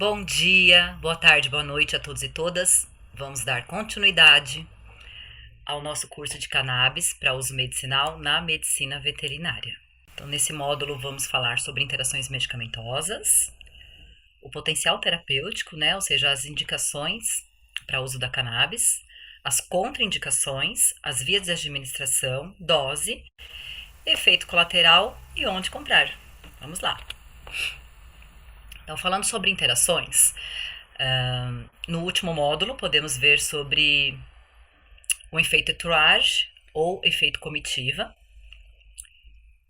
Bom dia, boa tarde, boa noite a todos e todas. Vamos dar continuidade ao nosso curso de cannabis para uso medicinal na medicina veterinária. Então, nesse módulo, vamos falar sobre interações medicamentosas, o potencial terapêutico, ou seja, as indicações para uso da cannabis, as contraindicações, as vias de administração, dose, efeito colateral e onde comprar. Vamos lá. Então, falando sobre interações, no último módulo podemos ver sobre o efeito entourage ou efeito comitiva.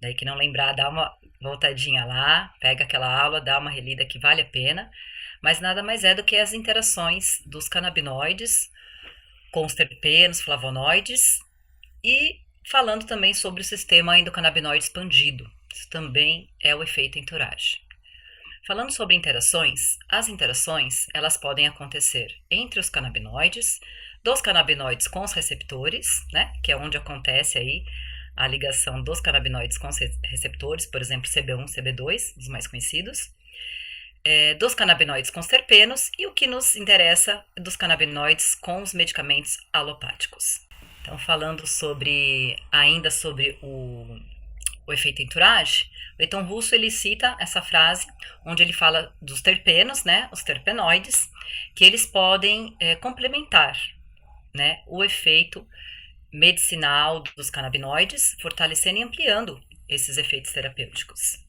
Daí que não lembrar, dá uma voltadinha lá, pega aquela aula, dá uma relida que vale a pena, mas nada mais é do que as interações dos canabinoides com os terpenos, flavonoides e falando também sobre o sistema endocannabinoide expandido. Isso também é o efeito entourage. Falando sobre interações, as interações elas podem acontecer entre os canabinoides, dos canabinoides com os receptores, que é onde acontece aí a ligação dos canabinoides com os receptores, por exemplo, CB1, CB2, os mais conhecidos, dos canabinoides com os terpenos e o que nos interessa dos canabinoides com os medicamentos alopáticos. Então, falando ainda sobre o efeito entourage, o Eitan Russo ele cita essa frase onde ele fala dos terpenos, os terpenoides, que eles podem complementar o efeito medicinal dos canabinoides, fortalecendo e ampliando esses efeitos terapêuticos.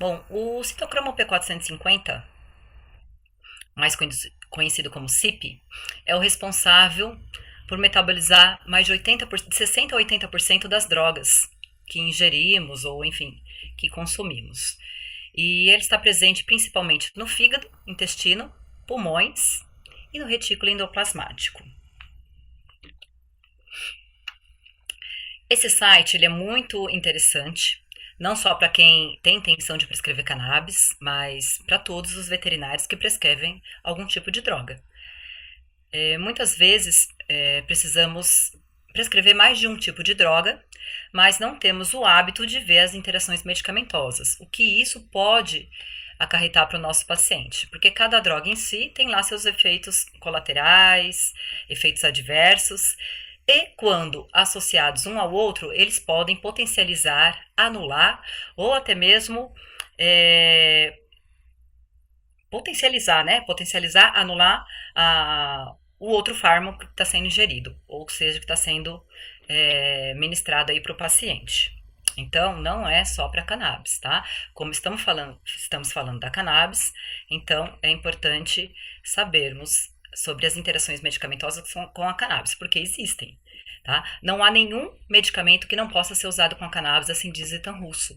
Bom, o citocromo P450, mais conhecido como CYP, é o responsável por metabolizar mais de 60 a 80% das drogas que ingerimos ou, enfim, que consumimos. E ele está presente principalmente no fígado, intestino, pulmões e no retículo endoplasmático. Esse site ele é muito interessante, não só para quem tem intenção de prescrever cannabis, mas para todos os veterinários que prescrevem algum tipo de droga. Muitas vezes precisamos prescrever mais de um tipo de droga, mas não temos o hábito de ver as interações medicamentosas, o que isso pode acarretar para o nosso paciente, porque cada droga em si tem lá seus efeitos colaterais, efeitos adversos, e quando associados um ao outro, eles podem potencializar, anular ou até mesmo potencializar, anular o outro fármaco que está sendo ingerido, ou seja, que está sendo ministrado aí para o paciente. Então, não é só para cannabis, tá? Como estamos falando da cannabis, então é importante sabermos sobre as interações medicamentosas com a cannabis, porque existem, tá? Não há nenhum medicamento que não possa ser usado com a cannabis, assim diz Eitan Russo.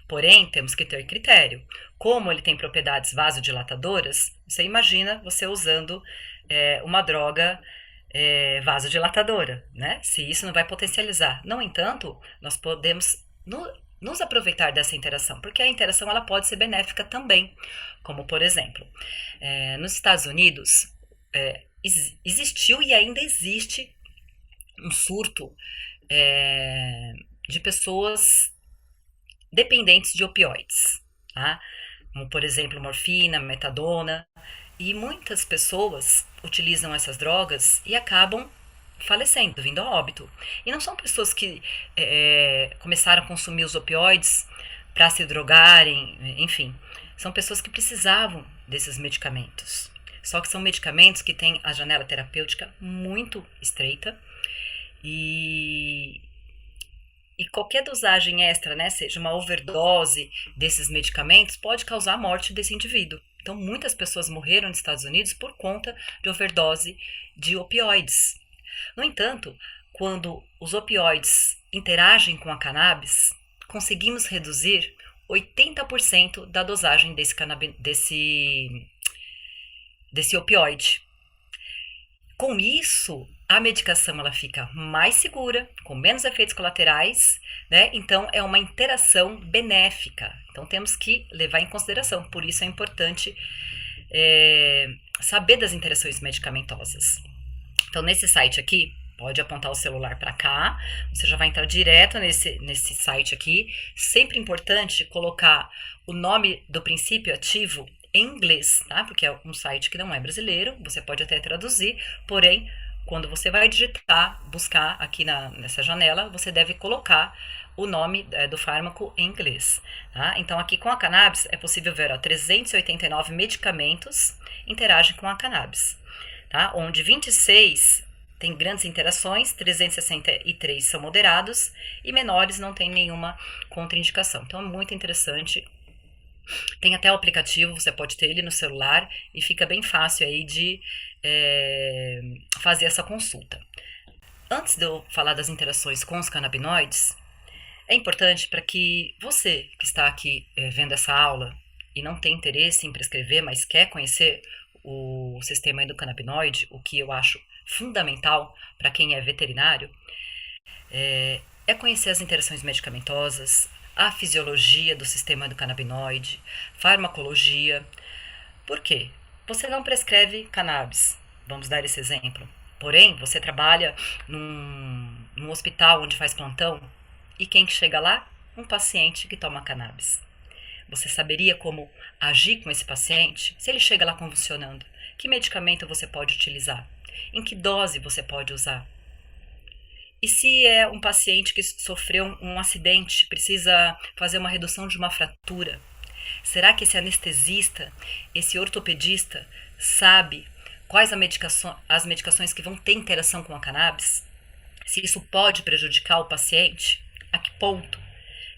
Porém, temos que ter critério. Como ele tem propriedades vasodilatadoras, você imagina você usando uma droga vasodilatadora, se isso não vai potencializar. No entanto, nós podemos nos aproveitar dessa interação, porque a interação ela pode ser benéfica também. Como, por exemplo, nos Estados Unidos, existiu e ainda existe um surto de pessoas dependentes de opioides, tá? Como, por exemplo, morfina, metadona, e muitas pessoas utilizam essas drogas e acabam falecendo, vindo a óbito. E não são pessoas que começaram a consumir os opioides para se drogarem, enfim, são pessoas que precisavam desses medicamentos. Só que são medicamentos que têm a janela terapêutica muito estreita e qualquer dosagem extra, seja uma overdose desses medicamentos, pode causar a morte desse indivíduo. Então, muitas pessoas morreram nos Estados Unidos por conta de overdose de opioides. No entanto, quando os opioides interagem com a cannabis, conseguimos reduzir 80% da dosagem desse opioide. Com isso, a medicação ela fica mais segura, com menos efeitos colaterais, Então, é uma interação benéfica. Então, temos que levar em consideração. Por isso, é importante saber das interações medicamentosas. Então, nesse site aqui, pode apontar o celular para cá, você já vai entrar direto nesse site aqui. Sempre importante colocar o nome do princípio ativo em inglês, tá? Porque é um site que não é brasileiro, você pode até traduzir, porém, quando você vai digitar, buscar aqui nessa janela, você deve colocar o nome do fármaco em inglês, tá? Então, aqui com a cannabis é possível ver, ó, 389 medicamentos interagem com a cannabis, tá? Onde 26 tem grandes interações, 363 são moderados e menores não tem nenhuma contraindicação. Então, é muito interessante. Tem até o aplicativo, você pode ter ele no celular e fica bem fácil aí de fazer essa consulta. Antes de eu falar das interações com os canabinoides, é importante para que você que está aqui vendo essa aula e não tem interesse em prescrever, mas quer conhecer o sistema endocannabinoide, o que eu acho fundamental para quem é veterinário, é conhecer as interações medicamentosas, a fisiologia do sistema endocannabinoide, farmacologia. Por quê? Você não prescreve cannabis, vamos dar esse exemplo. Porém, você trabalha num hospital onde faz plantão e quem que chega lá? Um paciente que toma cannabis. Você saberia como agir com esse paciente se ele chega lá convulsionando? Que medicamento você pode utilizar? Em que dose você pode usar? E se é um paciente que sofreu um acidente, precisa fazer uma redução de uma fratura? Será que esse anestesista, esse ortopedista, sabe quais as medicações que vão ter interação com a cannabis? Se isso pode prejudicar o paciente? A que ponto?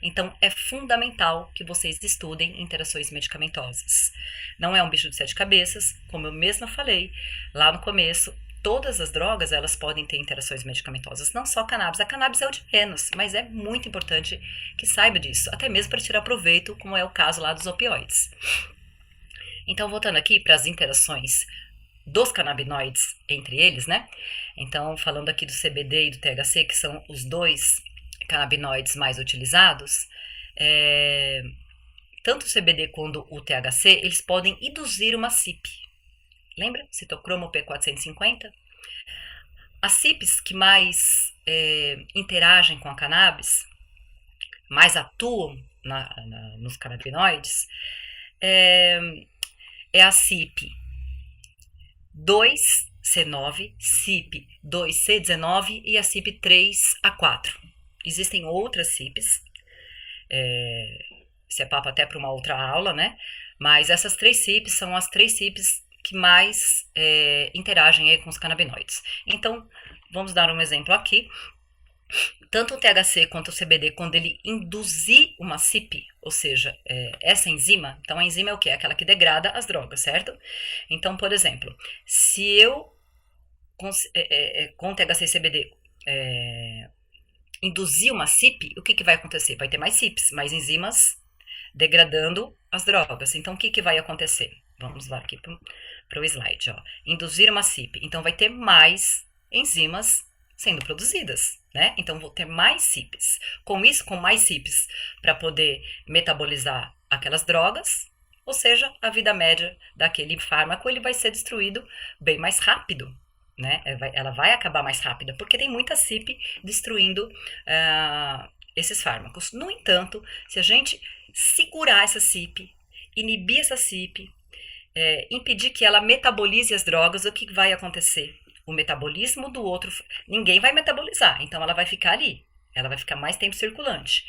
Então, é fundamental que vocês estudem interações medicamentosas. Não é um bicho de sete cabeças, como eu mesma falei lá no começo. Todas as drogas, elas podem ter interações medicamentosas, não só a cannabis. A cannabis é o de menos, mas é muito importante que saiba disso, até mesmo para tirar proveito, como é o caso lá dos opioides. Então, voltando aqui para as interações dos canabinoides entre eles, né? Então, falando aqui do CBD e do THC, que são os dois canabinoides mais utilizados, tanto o CBD quanto o THC, eles podem induzir uma CYP. Lembra? Citocromo P450? As CYPs que mais interagem com a cannabis, mais atuam nos canabinoides, é a CYP 2C9, CYP 2C19 e a CYP 3A4. Existem outras CYPs, isso é papo até para uma outra aula, né? Mas essas 3 CYPs são as 3 CYPs que mais interagem aí com os canabinoides. Então, vamos dar um exemplo aqui. Tanto o THC quanto o CBD, quando ele induzir uma CYP, ou seja, essa enzima, então a enzima é o quê? É aquela que degrada as drogas, certo? Então, por exemplo, se eu com THC e CBD induzir uma CYP, o que vai acontecer? Vai ter mais CYPs, mais enzimas degradando as drogas. Então, o que vai acontecer? Vamos lá aqui para o slide, ó. Induzir uma CYP. Então, vai ter mais enzimas sendo produzidas, né? Então, vou ter mais CYPs. Com isso, com mais CYPs para poder metabolizar aquelas drogas, ou seja, a vida média daquele fármaco, ele vai ser destruído bem mais rápido, né? Ela vai acabar mais rápida, porque tem muita CYP destruindo esses fármacos. No entanto, se a gente segurar essa CYP, inibir essa CYP, impedir que ela metabolize as drogas, o que vai acontecer? O metabolismo do outro, ninguém vai metabolizar, então ela vai ficar ali, ela vai ficar mais tempo circulante.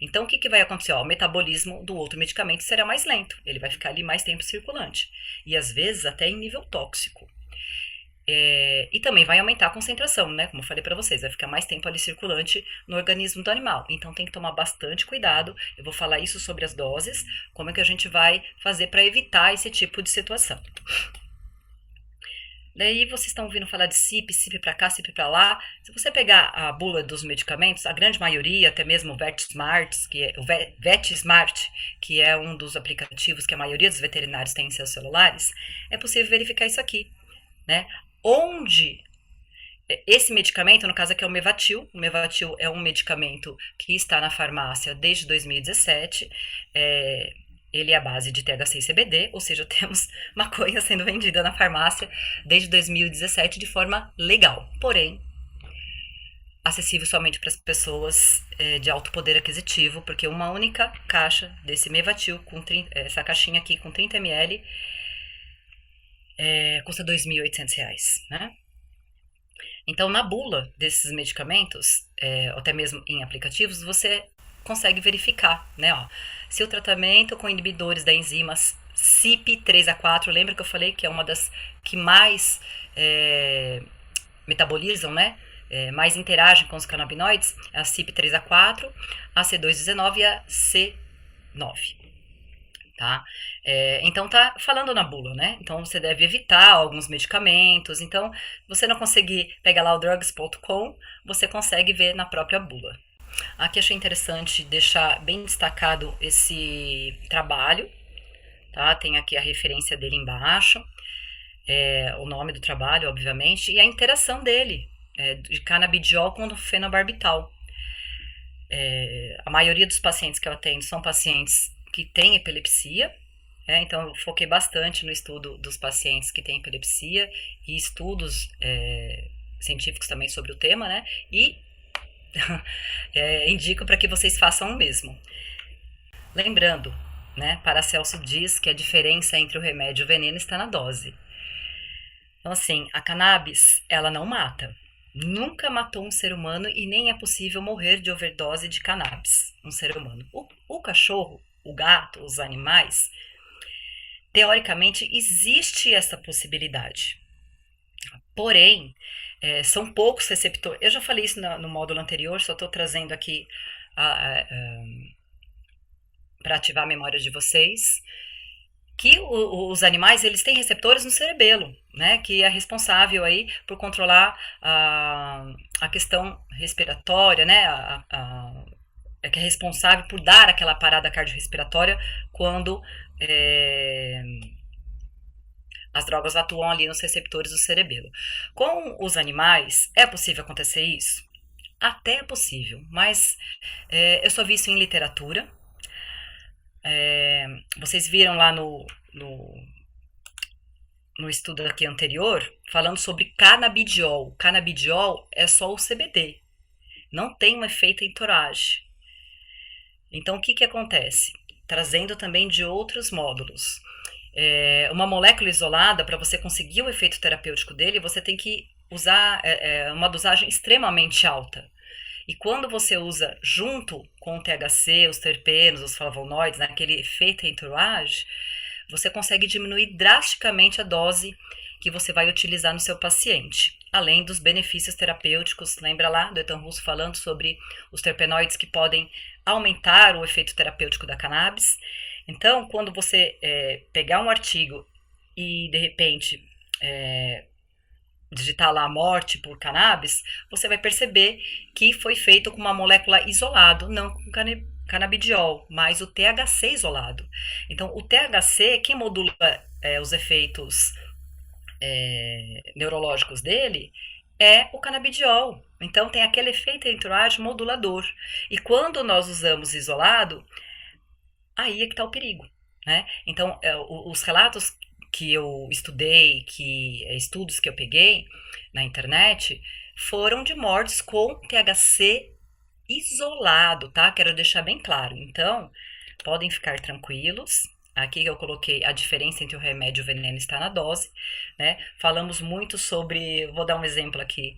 Então, o que vai acontecer? O metabolismo do outro medicamento será mais lento, ele vai ficar ali mais tempo circulante, e às vezes até em nível tóxico. E também vai aumentar a concentração, né? Como eu falei para vocês, vai ficar mais tempo ali circulante no organismo do animal. Então tem que tomar bastante cuidado. Eu vou falar isso sobre as doses, como é que a gente vai fazer para evitar esse tipo de situação. Daí vocês estão ouvindo falar de CYP, CYP para cá, CYP para lá. Se você pegar a bula dos medicamentos, a grande maioria, até mesmo o VetSmart, que é um dos aplicativos que a maioria dos veterinários tem em seus celulares, é possível verificar isso aqui, né? Onde esse medicamento, no caso aqui é o Mevatil é um medicamento que está na farmácia desde 2017, ele é a base de THC e CBD, ou seja, temos maconha sendo vendida na farmácia desde 2017 de forma legal. Porém, acessível somente para as pessoas de alto poder aquisitivo, porque uma única caixa desse Mevatil, essa caixinha aqui com 30 ml, custa R$ 2.800, né? Então, na bula desses medicamentos, ou até mesmo em aplicativos, você consegue verificar, né? Ó, se o tratamento com inibidores da enzima CYP3A4, lembra que eu falei que é uma das que mais metabolizam, né? Mais interagem com os canabinoides, a CYP3A4, a C219 e a C9. Tá? Então tá falando na bula, né? Então você deve evitar alguns medicamentos. Então, se você não conseguir pegar lá o drugs.com, você consegue ver na própria bula. Aqui achei interessante deixar bem destacado esse trabalho, tá? Tem aqui a referência dele embaixo, o nome do trabalho, obviamente, e a interação dele, de canabidiol com fenobarbital. A maioria dos pacientes que eu atendo são pacientes que têm epilepsia, então eu foquei bastante no estudo dos pacientes que têm epilepsia e estudos científicos também sobre o tema, né? E indico para que vocês façam o mesmo. Lembrando, né, Paracelso diz que a diferença entre o remédio e o veneno está na dose. Então, assim, a cannabis, ela não mata. Nunca matou um ser humano e nem é possível morrer de overdose de cannabis, um ser humano. O cachorro, o gato, os animais, teoricamente existe essa possibilidade. Porém, são poucos receptores. Eu já falei isso no módulo anterior, só estou trazendo aqui para ativar a memória de vocês, que os animais eles têm receptores no cerebelo, né, que é responsável aí por controlar a questão respiratória, né, que é responsável por dar aquela parada cardiorrespiratória quando as drogas atuam ali nos receptores do cerebelo. Com os animais, é possível acontecer isso? Até é possível, mas eu só vi isso em literatura. Vocês viram lá no estudo aqui anterior, falando sobre canabidiol. Canabidiol é só o CBD, não tem um efeito entourage. Então, o que acontece? Trazendo também de outros módulos. Uma molécula isolada, para você conseguir o efeito terapêutico dele, você tem que usar uma dosagem extremamente alta. E quando você usa junto com o THC, os terpenos, os flavonoides, né, aquele efeito entourage, você consegue diminuir drasticamente a dose que você vai utilizar no seu paciente, além dos benefícios terapêuticos. Lembra lá do Ethan Russo falando sobre os terpenoides que podem aumentar o efeito terapêutico da cannabis. Então, quando você pegar um artigo e, de repente, digitar lá morte por cannabis, você vai perceber que foi feito com uma molécula isolado, não com canabidiol, mas o THC isolado. Então, o THC, quem modula os efeitos neurológicos dele, é o canabidiol. Então, tem aquele efeito entourage modulador. E quando nós usamos isolado, aí é que está o perigo, né? Então, os relatos que eu estudei, estudos que eu peguei na internet, foram de mortes com THC isolado, tá? Quero deixar bem claro. Então, podem ficar tranquilos. Aqui eu coloquei a diferença entre o remédio e o veneno está na dose, né? Falamos muito sobre, vou dar um exemplo aqui,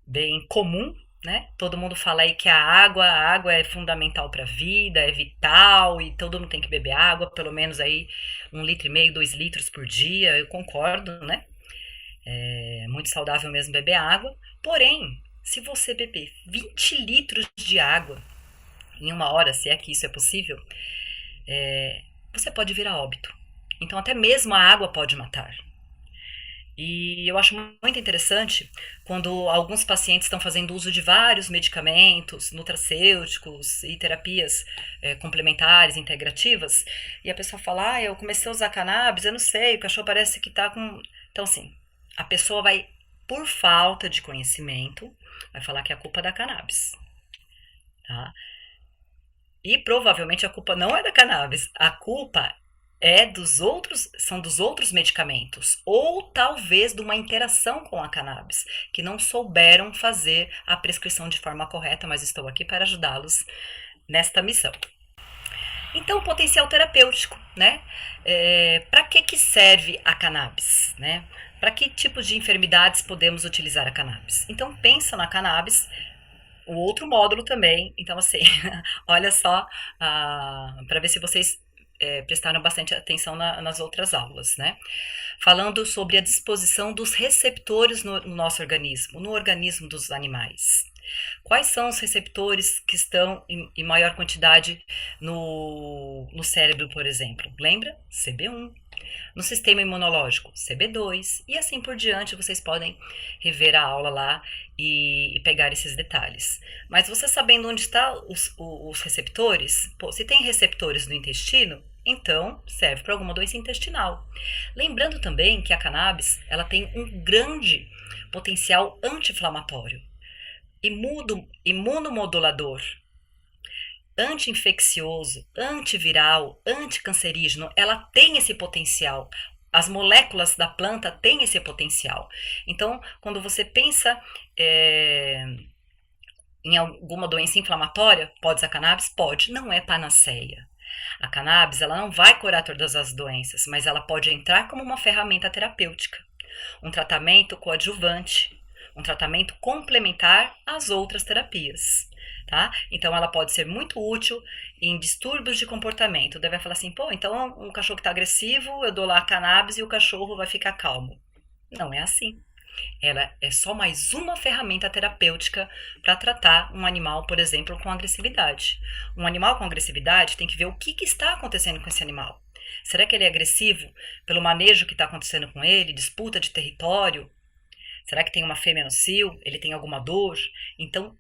bem comum, né? Todo mundo fala aí que a água é fundamental para a vida, é vital e todo mundo tem que beber água, pelo menos aí 1,5 litro, 2 litros por dia, eu concordo, né? É muito saudável mesmo beber água, porém, se você beber 20 litros de água em uma hora, se é que isso é possível, você pode vir a óbito. Então até mesmo a água pode matar. E eu acho muito interessante quando alguns pacientes estão fazendo uso de vários medicamentos, nutracêuticos e terapias complementares, integrativas, e a pessoa fala, eu comecei a usar cannabis, eu não sei, o cachorro parece que tá com... Então, assim, a pessoa vai, por falta de conhecimento, vai falar que é a culpa da cannabis, tá? E provavelmente a culpa não é da cannabis, a culpa são dos outros medicamentos, ou talvez de uma interação com a cannabis, que não souberam fazer a prescrição de forma correta, mas estou aqui para ajudá-los nesta missão. Então, o potencial terapêutico, né? Para que serve a cannabis, né? Para que tipos de enfermidades podemos utilizar a cannabis? Então, pensa na cannabis, o outro módulo também. Então, assim, olha só, para ver se vocês prestaram bastante atenção nas outras aulas, né? Falando sobre a disposição dos receptores no nosso organismo, no organismo dos animais. Quais são os receptores que estão em maior quantidade no cérebro, por exemplo? Lembra? CB1. No sistema imunológico, CB2. E assim por diante, vocês podem rever a aula lá e pegar esses detalhes. Mas você sabendo onde estão os receptores, se tem receptores no intestino, então serve para alguma doença intestinal. Lembrando também que a cannabis ela tem um grande potencial anti-inflamatório, imunomodulador, anti-infeccioso, antiviral, anticancerígeno. Ela tem esse potencial. As moléculas da planta têm esse potencial. Então, quando você pensa em alguma doença inflamatória, pode usar cannabis? Pode, não é panaceia. A cannabis ela não vai curar todas as doenças, mas ela pode entrar como uma ferramenta terapêutica, um tratamento coadjuvante, um tratamento complementar às outras terapias, tá? Então, ela pode ser muito útil em distúrbios de comportamento. Deve falar assim, pô, então um cachorro que está agressivo, eu dou lá a cannabis e o cachorro vai ficar calmo. Não é assim. Ela é só mais uma ferramenta terapêutica para tratar um animal, por exemplo, com agressividade. Um animal com agressividade tem que ver o que está acontecendo com esse animal. Será que ele é agressivo pelo manejo que está acontecendo com ele, disputa de território? Será que tem uma fêmea no cio? Ele tem alguma dor? Então,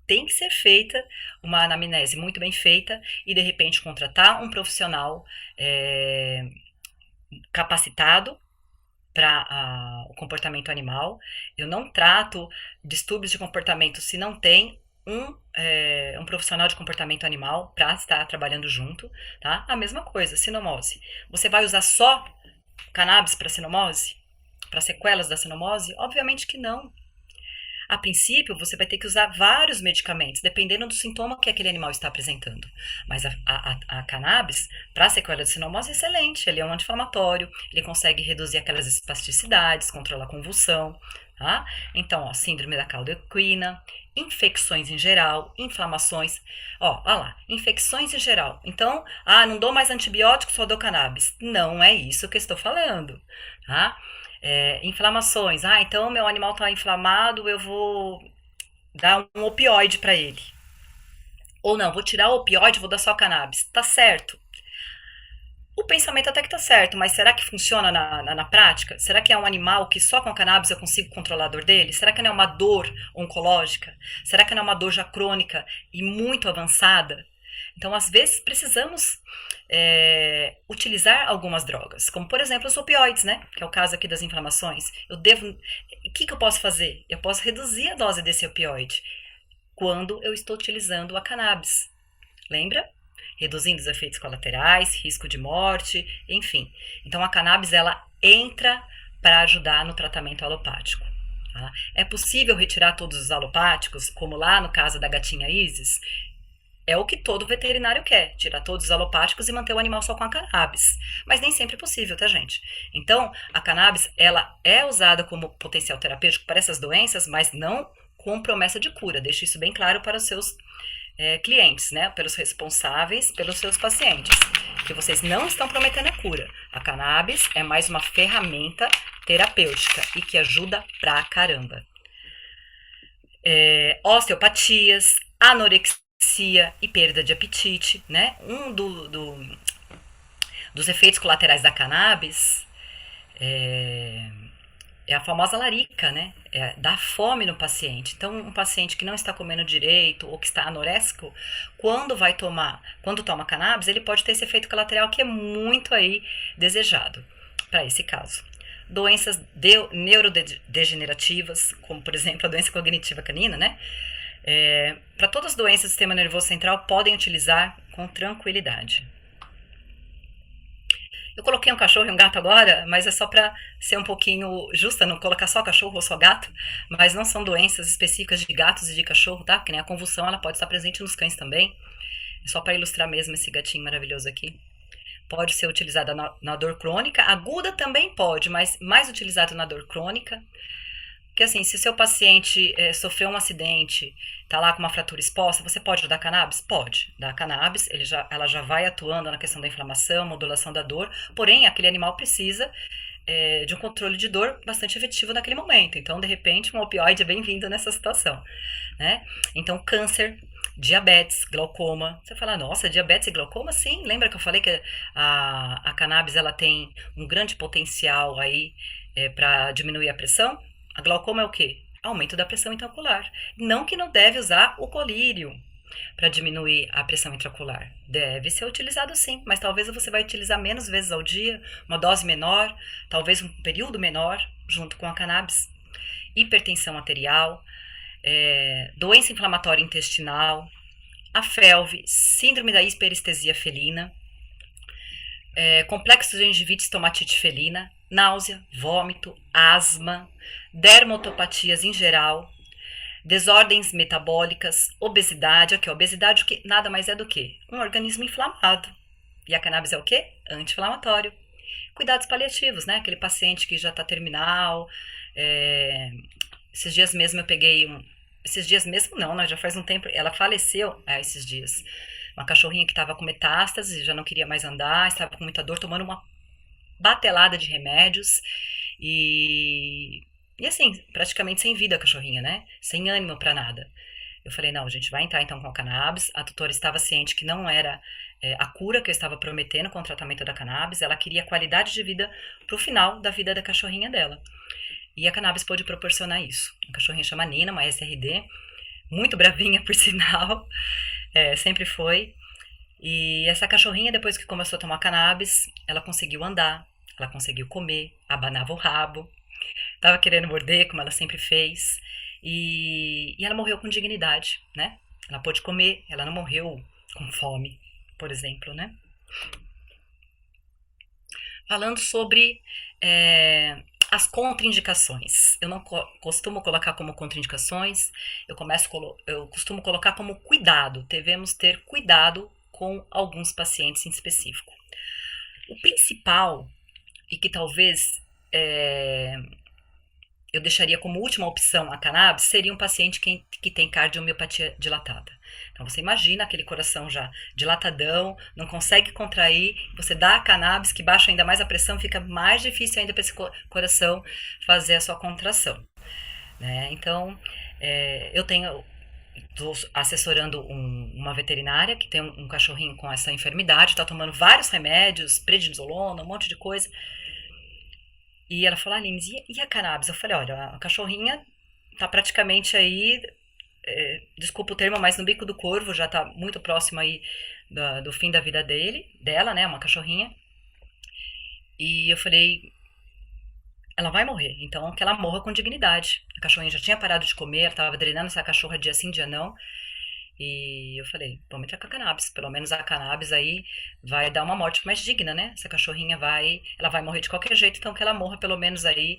tem que ser feita uma anamnese muito bem feita e, de repente, contratar um profissional capacitado para o comportamento animal. Eu não trato distúrbios de comportamento se não tem um profissional de comportamento animal para estar trabalhando junto, tá? A mesma coisa, sinomose. Você vai usar só cannabis para sinomose? Para sequelas da sinomose? Obviamente que não. A princípio, você vai ter que usar vários medicamentos, dependendo do sintoma que aquele animal está apresentando. Mas a cannabis, para sequela de sinomose, é excelente. Ele é um anti-inflamatório, ele consegue reduzir aquelas espasticidades, controlar a convulsão, tá? Então, ó, síndrome da cauda equina, infecções em geral, inflamações. Ó, olha lá, infecções em geral. Então, não dou mais antibiótico, só dou cannabis. Não é isso que eu estou falando, tá? Inflamações. Então meu animal está inflamado, eu vou dar um opioide para ele. Ou não, vou tirar o opioide, vou dar só cannabis. Tá certo. O pensamento até que tá certo, mas será que funciona na prática? Será que é um animal que só com cannabis eu consigo controlar a dor dele? Será que não é uma dor oncológica? Será que não é uma dor já crônica e muito avançada? Então, às vezes, precisamos utilizar algumas drogas, como, por exemplo, os opioides, né? Que é o caso aqui das inflamações. O que eu posso fazer? Eu posso reduzir a dose desse opioide quando eu estou utilizando a cannabis. Lembra? Reduzindo os efeitos colaterais, risco de morte, enfim. Então, a cannabis, ela entra para ajudar no tratamento alopático. Tá? É possível retirar todos os alopáticos, como lá no caso da gatinha Isis? É o que todo veterinário quer, tirar todos os alopáticos e manter o animal só com a cannabis. Mas nem sempre é possível, tá, gente? Então, a cannabis, ela é usada como potencial terapêutico para essas doenças, mas não com promessa de cura. Deixe isso bem claro para os seus clientes, né? Pelos responsáveis, pelos seus pacientes. Que vocês não estão prometendo a cura. A cannabis é mais uma ferramenta terapêutica e que ajuda pra caramba. Osteopatias, anorexia e perda de apetite, né? Um dos efeitos colaterais da cannabis é a famosa larica, né? Dá fome no paciente. Então, um paciente que não está comendo direito ou que está anoréxico, quando toma cannabis, ele pode ter esse efeito colateral que é muito aí desejado para esse caso. Doenças neurodegenerativas, como por exemplo a doença cognitiva canina, né? Para todas as doenças do sistema nervoso central, podem utilizar com tranquilidade. Eu coloquei um cachorro e um gato agora, mas é só para ser um pouquinho justa, não colocar só cachorro ou só gato, mas não são doenças específicas de gatos e de cachorro, tá? Porque nem a convulsão, ela pode estar presente nos cães também. É só para ilustrar mesmo esse gatinho maravilhoso aqui. Pode ser utilizada na dor crônica, aguda também pode, mas mais utilizado na dor crônica. Porque assim, se o seu paciente sofreu um acidente, tá lá com uma fratura exposta, você pode dar cannabis? Pode dar cannabis, ela já vai atuando na questão da inflamação, modulação da dor, porém aquele animal precisa de um controle de dor bastante efetivo naquele momento. Então, de repente, um opioide é bem-vindo nessa situação, né? Então, câncer, diabetes, glaucoma. Você fala, nossa, diabetes e glaucoma? Sim, lembra que eu falei que a cannabis ela tem um grande potencial aí para diminuir a pressão? A glaucoma é o quê? Aumento da pressão intraocular. Não que não deve usar o colírio para diminuir a pressão intraocular. Deve ser utilizado sim, mas talvez você vai utilizar menos vezes ao dia, uma dose menor, talvez um período menor, junto com a cannabis. Hipertensão arterial, doença inflamatória intestinal, a FeLV, síndrome da hiperestesia felina, complexo de gengivite estomatite felina, náusea, vômito, asma, dermatopatias em geral, desordens metabólicas, obesidade. Aqui, obesidade que nada mais é do que um organismo inflamado. E a cannabis é o quê? Anti-inflamatório. Cuidados paliativos, né? Aquele paciente que já está terminal. Esses dias mesmo eu peguei esses dias mesmo não, né? Já faz um tempo. Ela faleceu esses dias. Uma cachorrinha que estava com metástase, já não queria mais andar, estava com muita dor, tomando uma batelada de remédios. E assim, praticamente sem vida a cachorrinha, né? Sem ânimo pra nada. Eu falei, não, a gente vai entrar então com a cannabis. A tutora estava ciente que não era a cura que eu estava prometendo com o tratamento da cannabis. Ela queria qualidade de vida pro final da vida da cachorrinha dela. E a cannabis pôde proporcionar isso. A cachorrinha chama Nina, uma SRD, muito bravinha por sinal, sempre foi. E essa cachorrinha, depois que começou a tomar cannabis, ela conseguiu andar, ela conseguiu comer, abanava o rabo, tava querendo morder, como ela sempre fez. E ela morreu com dignidade, né? Ela pôde comer, ela não morreu com fome, por exemplo, né? Falando sobre as contraindicações. Eu não costumo colocar como contraindicações, eu costumo colocar como cuidado. Devemos ter cuidado com alguns pacientes em específico. O principal, e que talvez eu deixaria como última opção a cannabis, seria um paciente que tem cardiomiopatia dilatada. Então você imagina aquele coração já dilatadão, não consegue contrair, você dá a cannabis que baixa ainda mais a pressão, fica mais difícil ainda para esse coração fazer a sua contração, né? Então eu estou assessorando uma veterinária que tem um cachorrinho com essa enfermidade, está tomando vários remédios, prednisolona, um monte de coisa. E ela falou, Aline, e a cannabis? Eu falei, olha, a cachorrinha tá praticamente aí, desculpa o termo, mas no bico do corvo, já tá muito próximo aí do fim da vida dela, né, uma cachorrinha. E eu falei, ela vai morrer, então que ela morra com dignidade. A cachorrinha já tinha parado de comer, ela tava drenando essa cachorra dia sim, dia não. E eu falei, vamos entrar com a cannabis. Pelo menos a cannabis aí vai dar uma morte mais digna, né? Essa cachorrinha ela vai morrer de qualquer jeito, então que ela morra pelo menos aí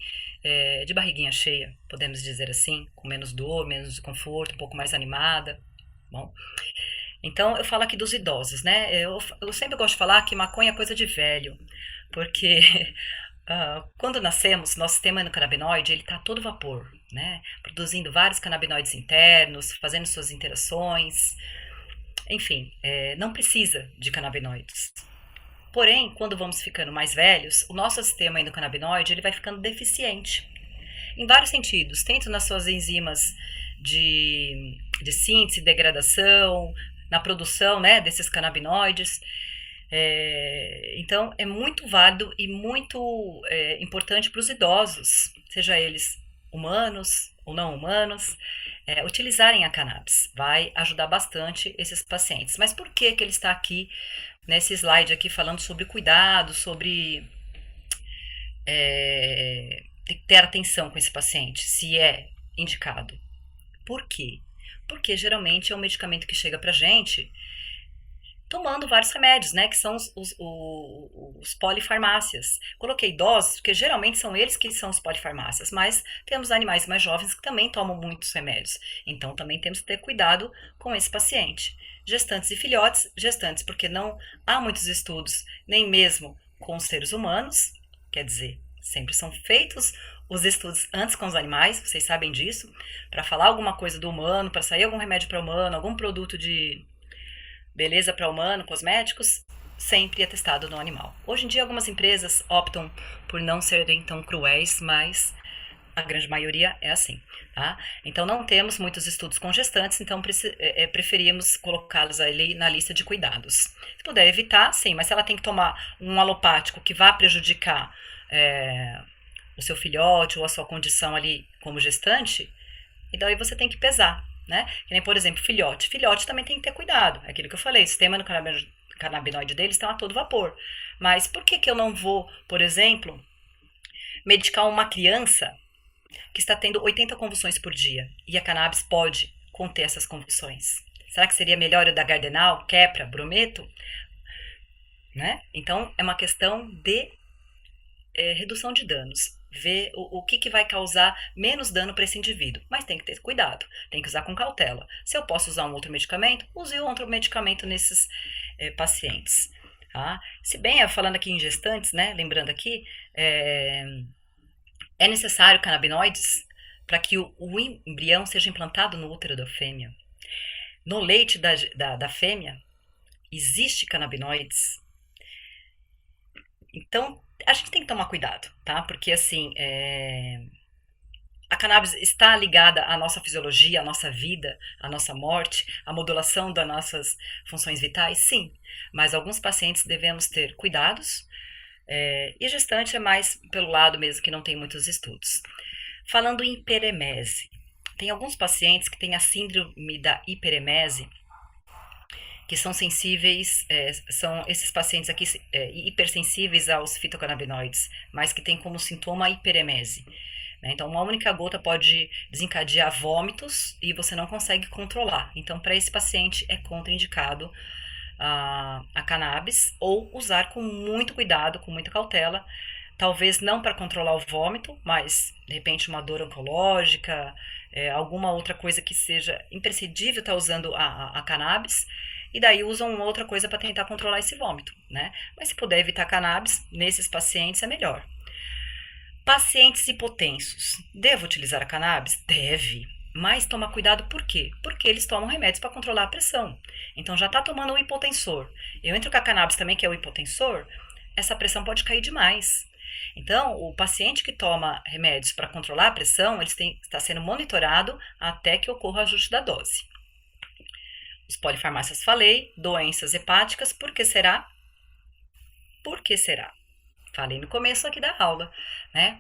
de barriguinha cheia, podemos dizer assim, com menos dor, menos desconforto, um pouco mais animada. Bom, então eu falo aqui dos idosos, né? Eu sempre gosto de falar que maconha é coisa de velho, porque quando nascemos, nosso sistema endocannabinoide ele está a todo vapor, né? Produzindo vários canabinoides internos, fazendo suas interações, enfim, não precisa de canabinoides. Porém, quando vamos ficando mais velhos, o nosso sistema endocannabinoide ele vai ficando deficiente, em vários sentidos, tanto nas suas enzimas de síntese, degradação, na produção, né, desses canabinoides. Então, é muito válido e muito importante para os idosos, seja eles humanos ou não humanos, utilizarem a cannabis. Vai ajudar bastante esses pacientes. Mas por que ele está aqui, nesse slide aqui, falando sobre cuidado, sobre ter atenção com esse paciente, se é indicado? Por quê? Porque geralmente é um medicamento que chega pra gente tomando vários remédios, né, que são os polifarmácias. Coloquei idosos, porque geralmente são eles que são os polifarmácias, mas temos animais mais jovens que também tomam muitos remédios. Então, também temos que ter cuidado com esse paciente. Gestantes e filhotes, gestantes, porque não há muitos estudos, nem mesmo com os seres humanos, quer dizer, sempre são feitos os estudos antes com os animais, vocês sabem disso, para falar alguma coisa do humano, para sair algum remédio para humano, algum produto de beleza para humano, cosméticos, sempre é testado no animal. Hoje em dia, algumas empresas optam por não serem tão cruéis, mas a grande maioria é assim, tá? Então, não temos muitos estudos com gestantes, então preferimos colocá-los ali na lista de cuidados. Se puder evitar, sim, mas se ela tem que tomar um alopático que vá prejudicar o seu filhote ou a sua condição ali como gestante, e daí você tem que pesar, né? Que nem, por exemplo, filhote. Filhote também tem que ter cuidado. É aquilo que eu falei, o sistema canabinoide deles está a todo vapor. Mas por que eu não vou, por exemplo, medicar uma criança que está tendo 80 convulsões por dia e a cannabis pode conter essas convulsões? Será que seria melhor eu dar Gardenal, Keppra, Brometo? Né? Então, é uma questão de redução de danos. Ver o que vai causar menos dano para esse indivíduo. Mas tem que ter cuidado, tem que usar com cautela. Se eu posso usar um outro medicamento, use outro medicamento nesses pacientes. Tá? Se bem, falando aqui em gestantes, né, lembrando aqui, é necessário canabinoides para que o embrião seja implantado no útero da fêmea. No leite da fêmea, existe canabinoides. Então, a gente tem que tomar cuidado, tá? Porque, assim, a cannabis está ligada à nossa fisiologia, à nossa vida, à nossa morte, à modulação das nossas funções vitais, sim. Mas alguns pacientes devemos ter cuidados, e gestante é mais pelo lado mesmo que não tem muitos estudos. Falando em hiperemese, tem alguns pacientes que têm a síndrome da hiperemese, que são sensíveis, são esses pacientes aqui hipersensíveis aos fitocannabinoides, mas que têm como sintoma a hiperemese. Né? Então, uma única gota pode desencadear vômitos e você não consegue controlar. Então, para esse paciente é contraindicado a cannabis, ou usar com muito cuidado, com muita cautela, talvez não para controlar o vômito, mas de repente uma dor oncológica, alguma outra coisa que seja imprescindível estar usando a cannabis, e daí usam outra coisa para tentar controlar esse vômito, né? Mas se puder evitar cannabis, nesses pacientes é melhor. Pacientes hipotensos, devo utilizar a cannabis? Deve, mas toma cuidado por quê? Porque eles tomam remédios para controlar a pressão. Então já está tomando o hipotensor. Eu entro com a cannabis também, que é o hipotensor, essa pressão pode cair demais. Então, o paciente que toma remédios para controlar a pressão, está sendo monitorado até que ocorra o ajuste da dose. Os polifarmácias falei, doenças hepáticas, por que será? Por que será? Falei no começo aqui da aula, né?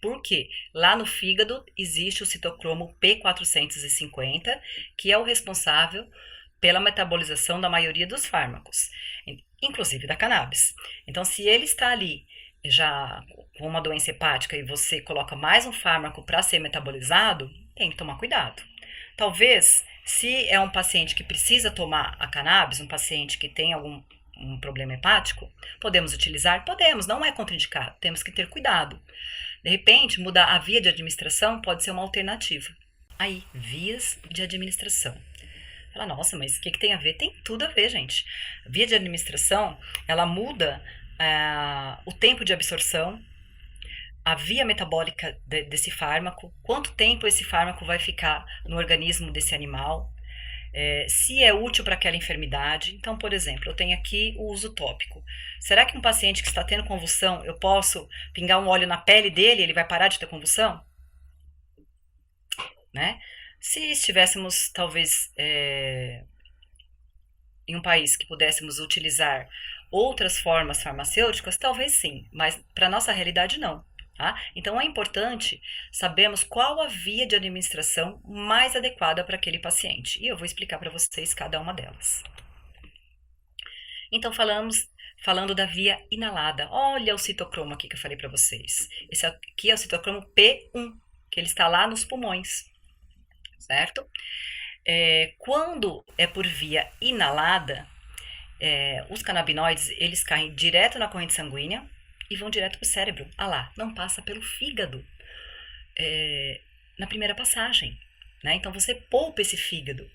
Porque lá no fígado existe o citocromo P450, que é o responsável pela metabolização da maioria dos fármacos, inclusive da cannabis. Então, se ele está ali já com uma doença hepática e você coloca mais um fármaco para ser metabolizado, tem que tomar cuidado. Talvez, se é um paciente que precisa tomar a cannabis, um paciente que tem algum problema hepático, podemos utilizar? Podemos, não é contraindicado, temos que ter cuidado. De repente, mudar a via de administração pode ser uma alternativa. Aí, vias de administração. Fala, nossa, mas o que tem a ver? Tem tudo a ver, gente. A via de administração, ela muda o tempo de absorção, a via metabólica desse fármaco, quanto tempo esse fármaco vai ficar no organismo desse animal, se é útil para aquela enfermidade. Então, por exemplo, eu tenho aqui o uso tópico. Será que um paciente que está tendo convulsão, eu posso pingar um óleo na pele dele e ele vai parar de ter convulsão? Né? Se estivéssemos, talvez, em um país que pudéssemos utilizar outras formas farmacêuticas, talvez sim, mas para a nossa realidade não. Tá? Então é importante sabermos qual a via de administração mais adequada para aquele paciente. E eu vou explicar para vocês cada uma delas. Então falando da via inalada. Olha o citocromo aqui que eu falei para vocês. Esse aqui é o citocromo P1, que ele está lá nos pulmões, certo? Quando é por via inalada, Os canabinoides, eles caem direto na corrente sanguínea e vão direto para o cérebro. Ah lá, não passa pelo fígado na primeira passagem, né? Então você poupa esse fígado.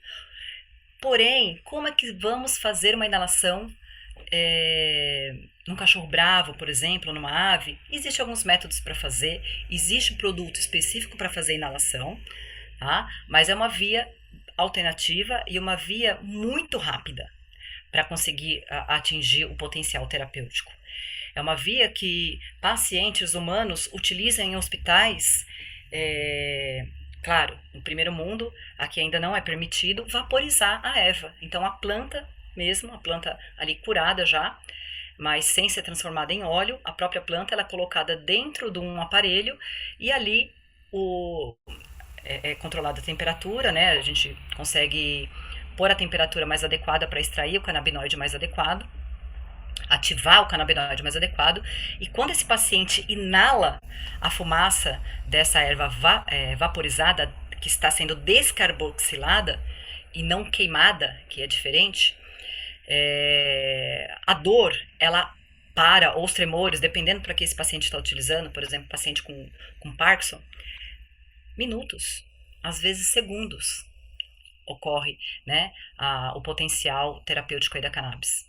Porém, como é que vamos fazer uma inalação num cachorro bravo, por exemplo, numa ave? Existem alguns métodos para fazer, existe um produto específico para fazer inalação, tá? Mas é uma via alternativa e uma via muito rápida para conseguir atingir o potencial terapêutico. É uma via que pacientes humanos utilizam em hospitais, claro, no primeiro mundo, aqui ainda não é permitido vaporizar a erva. Então a planta mesmo, a planta ali curada já, mas sem ser transformada em óleo, a própria planta ela é colocada dentro de um aparelho e ali é controlada a temperatura, né? A gente consegue pôr a temperatura mais adequada para extrair o canabinoide mais adequado, ativar o canabinoide mais adequado, e quando esse paciente inala a fumaça dessa erva vaporizada, que está sendo descarboxilada e não queimada, que é diferente, a dor, ela para, ou os tremores, dependendo para que esse paciente está utilizando, por exemplo, paciente com Parkinson, minutos, às vezes segundos, ocorre, né, o potencial terapêutico aí da cannabis.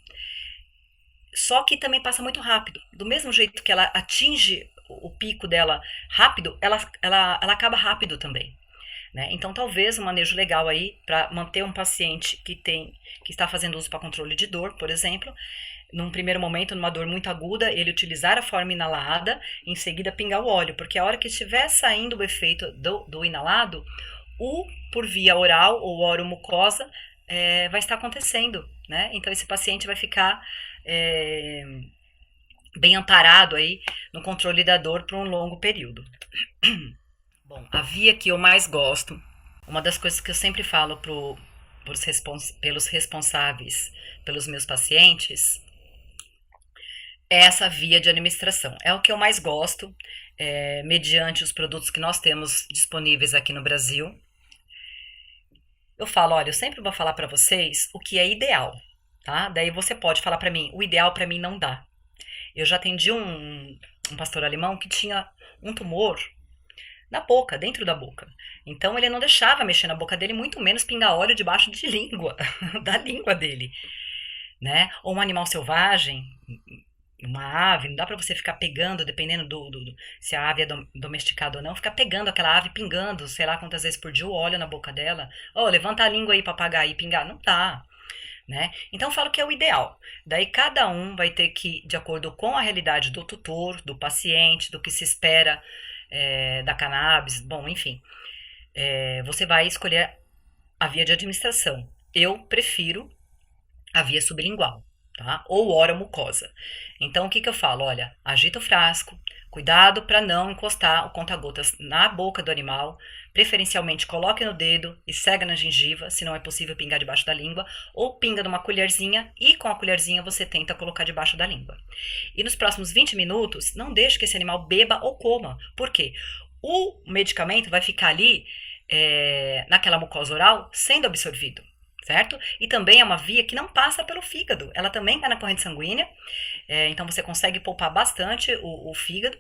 Só que também passa muito rápido. Do mesmo jeito que ela atinge o pico dela rápido, ela acaba rápido também, né? Então, talvez um manejo legal aí para manter um paciente que está fazendo uso para controle de dor, por exemplo, num primeiro momento, numa dor muito aguda, ele utilizar a forma inalada, em seguida pingar o óleo, porque a hora que estiver saindo o efeito do inalado, por via oral ou oromucosa, vai estar acontecendo, né? Então esse paciente vai ficar bem amparado aí no controle da dor por um longo período. Bom, a via que eu mais gosto, uma das coisas que eu sempre falo pelos responsáveis pelos meus pacientes, é essa via de administração. É o que eu mais gosto, mediante os produtos que nós temos disponíveis aqui no Brasil. Eu falo, olha, eu sempre vou falar para vocês o que é ideal, tá? Daí você pode falar para mim, o ideal para mim não dá. Eu já atendi um pastor alemão que tinha um tumor na boca, dentro da boca. Então ele não deixava mexer na boca dele, muito menos pingar óleo debaixo de língua, da língua dele, né? Ou um animal selvagem, uma ave, não dá pra você ficar pegando, dependendo se a ave é domesticada ou não, ficar pegando aquela ave, pingando, sei lá quantas vezes por dia o óleo na boca dela. Levanta a língua aí pra pagar e pingar. Não dá, né? Então eu falo que é o ideal. Daí cada um vai ter que, de acordo com a realidade do tutor, do paciente, do que se espera da cannabis, bom, enfim, você vai escolher a via de administração. Eu prefiro a via sublingual, tá? Ou oromucosa. Então, o que eu falo? Olha, agita o frasco, cuidado para não encostar o conta-gotas na boca do animal, preferencialmente coloque no dedo e cega na gengiva, se não é possível pingar debaixo da língua, ou pinga numa colherzinha e com a colherzinha você tenta colocar debaixo da língua. E nos próximos 20 minutos, não deixe que esse animal beba ou coma. Por quê? O medicamento vai ficar ali, naquela mucosa oral, sendo absorvido. Certo? E também é uma via que não passa pelo fígado, ela também está na corrente sanguínea, então você consegue poupar bastante o fígado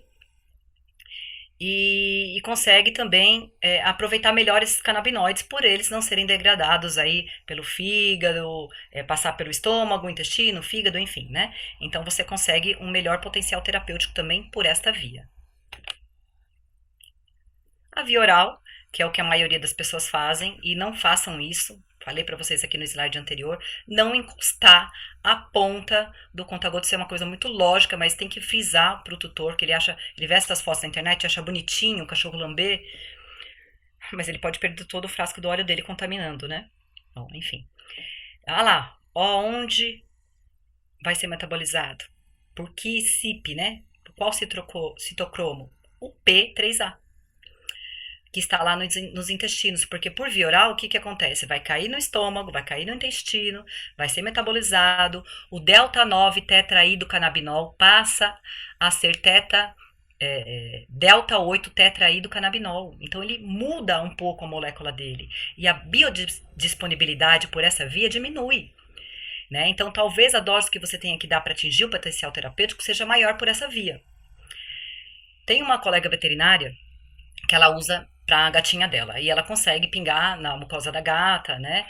e consegue também aproveitar melhor esses canabinoides por eles não serem degradados aí pelo fígado, passar pelo estômago, intestino, fígado, enfim, né? Então você consegue um melhor potencial terapêutico também por esta via. A via oral, que é o que a maioria das pessoas fazem, e não façam isso, falei para vocês aqui no slide anterior, não encostar a ponta do conta-gotas. Isso é uma coisa muito lógica, mas tem que frisar para o tutor, que ele vê essas fotos na internet, acha bonitinho o cachorro lamber, mas ele pode perder todo o frasco do óleo dele contaminando, né? Bom, enfim. Olha lá, onde vai ser metabolizado? Por que CYP, né? Por qual citocromo? O P3A. Que está lá nos intestinos, porque por via oral, o que acontece? Vai cair no estômago, vai cair no intestino, vai ser metabolizado, o delta 9 tetraidrocannabinol passa a ser delta 8 tetraidrocannabinol, então ele muda um pouco a molécula dele, e a biodisponibilidade por essa via diminui. né? Então, talvez a dose que você tenha que dar para atingir o potencial terapêutico seja maior por essa via. Tem uma colega veterinária que ela usa para a gatinha dela, e ela consegue pingar na mucosa da gata, né?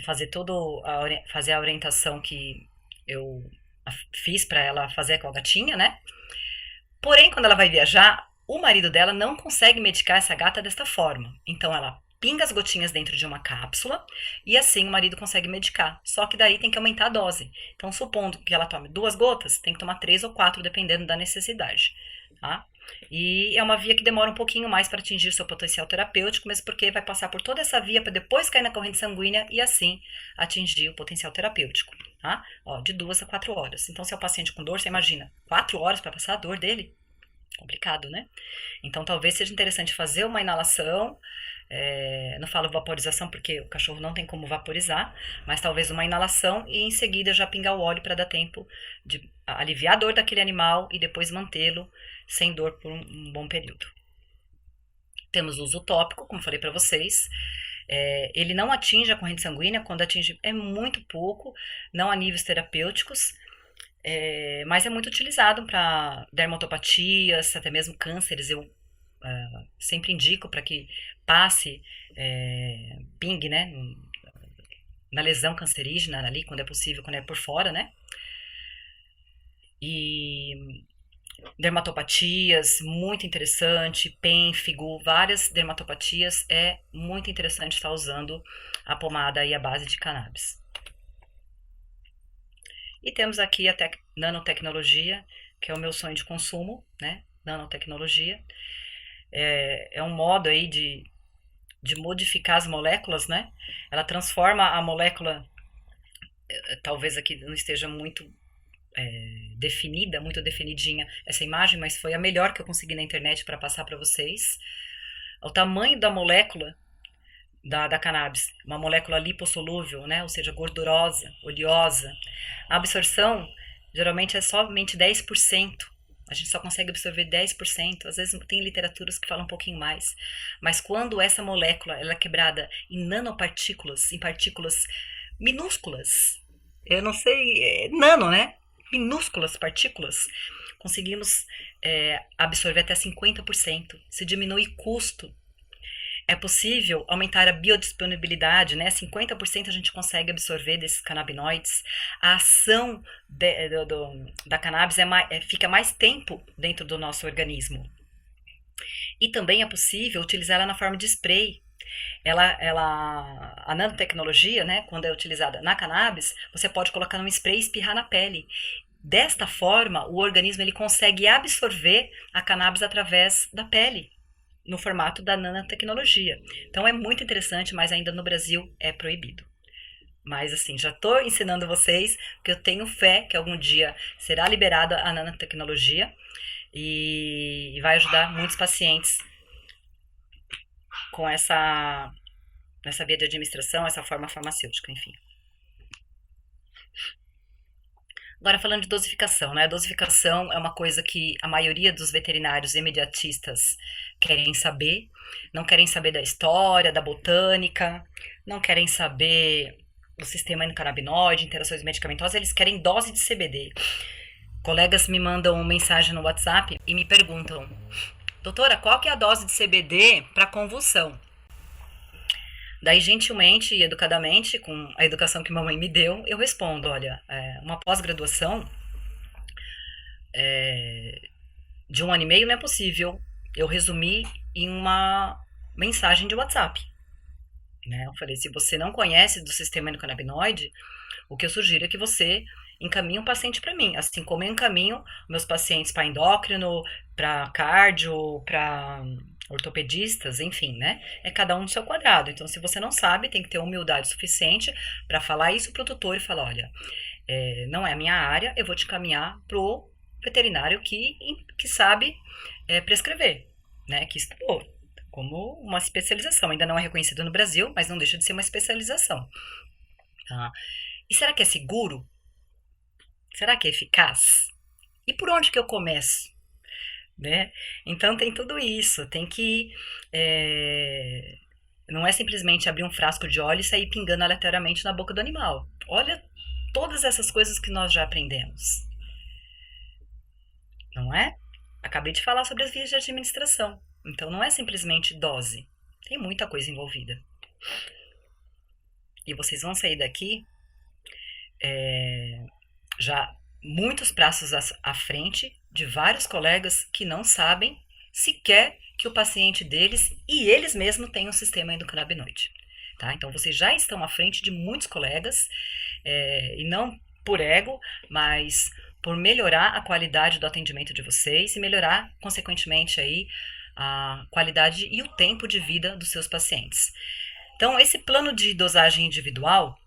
Fazer a orientação que eu fiz para ela fazer com a gatinha, né? Porém, quando ela vai viajar, o marido dela não consegue medicar essa gata desta forma. Então ela pinga as gotinhas dentro de uma cápsula e assim o marido consegue medicar. Só que daí tem que aumentar a dose. Então, supondo que ela tome 2 gotas, tem que tomar 3 ou 4, dependendo da necessidade. Tá? E é uma via que demora um pouquinho mais para atingir seu potencial terapêutico, mesmo porque vai passar por toda essa via para depois cair na corrente sanguínea e assim atingir o potencial terapêutico. Tá? Ó, de 2 a 4 horas. Então, se é um paciente com dor, você imagina 4 horas para passar a dor dele? Complicado, né? Então, talvez seja interessante fazer uma inalação. Não falo vaporização porque o cachorro não tem como vaporizar, mas talvez uma inalação e em seguida já pingar o óleo para dar tempo de aliviar a dor daquele animal e depois mantê-lo sem dor por um bom período. Temos o uso tópico, como falei para vocês. Ele não atinge a corrente sanguínea, quando atinge é muito pouco, não há níveis terapêuticos. Mas é muito utilizado para dermatopatias, até mesmo cânceres. Eu sempre indico para que passe pingue, né, na lesão cancerígena ali, quando é possível, quando é por fora, né? E dermatopatias, muito interessante, pênfigo, várias dermatopatias, é muito interessante estar usando a pomada e a base de cannabis. E temos aqui a nanotecnologia, que é o meu sonho de consumo, né? Nanotecnologia. É um modo aí de modificar as moléculas, né? Ela transforma a molécula, talvez aqui não esteja muito definida, muito definidinha essa imagem, mas foi a melhor que eu consegui na internet para passar para vocês. O tamanho da molécula da cannabis, uma molécula lipossolúvel, né? Ou seja, gordurosa, oleosa. A absorção geralmente é somente 10%. A gente só consegue absorver 10%. Às vezes tem literaturas que falam um pouquinho mais. Mas quando essa molécula ela é quebrada em nanopartículas, em partículas minúsculas, eu não sei, nano, né? Minúsculas partículas, conseguimos absorver até 50%. Se diminui custo. É possível aumentar a biodisponibilidade, né? 50% a gente consegue absorver desses canabinoides. A ação da cannabis fica mais tempo dentro do nosso organismo. E também é possível utilizar ela na forma de spray. A nanotecnologia, né, quando é utilizada na cannabis, você pode colocar num spray e espirrar na pele. Desta forma, o organismo ele consegue absorver a cannabis através da pele, no formato da nanotecnologia. Então é muito interessante, mas ainda no Brasil é proibido. Mas assim, já estou ensinando vocês, porque eu tenho fé que algum dia será liberada a nanotecnologia e vai ajudar muitos pacientes com essa via de administração, essa forma farmacêutica, enfim. Agora, falando de dosificação, né? A dosificação é uma coisa que a maioria dos veterinários imediatistas querem saber. Não querem saber da história, da botânica, não querem saber do sistema endocannabinoide, interações medicamentosas, eles querem dose de CBD. Colegas me mandam mensagem no WhatsApp e me perguntam: doutora, qual que é a dose de CBD para convulsão? Daí, gentilmente e educadamente, com a educação que mamãe me deu, eu respondo: olha, uma pós-graduação de 1 ano e meio não é possível eu resumir em uma mensagem de WhatsApp. Né? Eu falei: se você não conhece do sistema endocannabinoide, o que eu sugiro é que você encaminhe um paciente para mim, assim como eu encaminho meus pacientes para endócrino, para cardio, para ortopedistas, enfim, né? É cada um no seu quadrado. Então, se você não sabe, tem que ter humildade suficiente para falar isso pro tutor e falar: olha, não é a minha área, eu vou te encaminhar pro veterinário que sabe prescrever, né? Que estudou como uma especialização. Ainda não é reconhecido no Brasil, mas não deixa de ser uma especialização. Tá? E será que é seguro? Será que é eficaz? E por onde que eu começo? Né? Então tem tudo isso, tem que não é simplesmente abrir um frasco de óleo e sair pingando aleatoriamente na boca do animal. Olha todas essas coisas que nós já aprendemos, não é? Acabei de falar sobre as vias de administração. Então não é simplesmente dose. Tem muita coisa envolvida. E vocês vão sair daqui já muitos passos à frente de vários colegas que não sabem sequer que o paciente deles e eles mesmos têm um sistema endocannabinoide. Tá? Então vocês já estão à frente de muitos colegas, e não por ego, mas por melhorar a qualidade do atendimento de vocês e melhorar, consequentemente, aí, a qualidade e o tempo de vida dos seus pacientes. Então, esse plano de dosagem individual,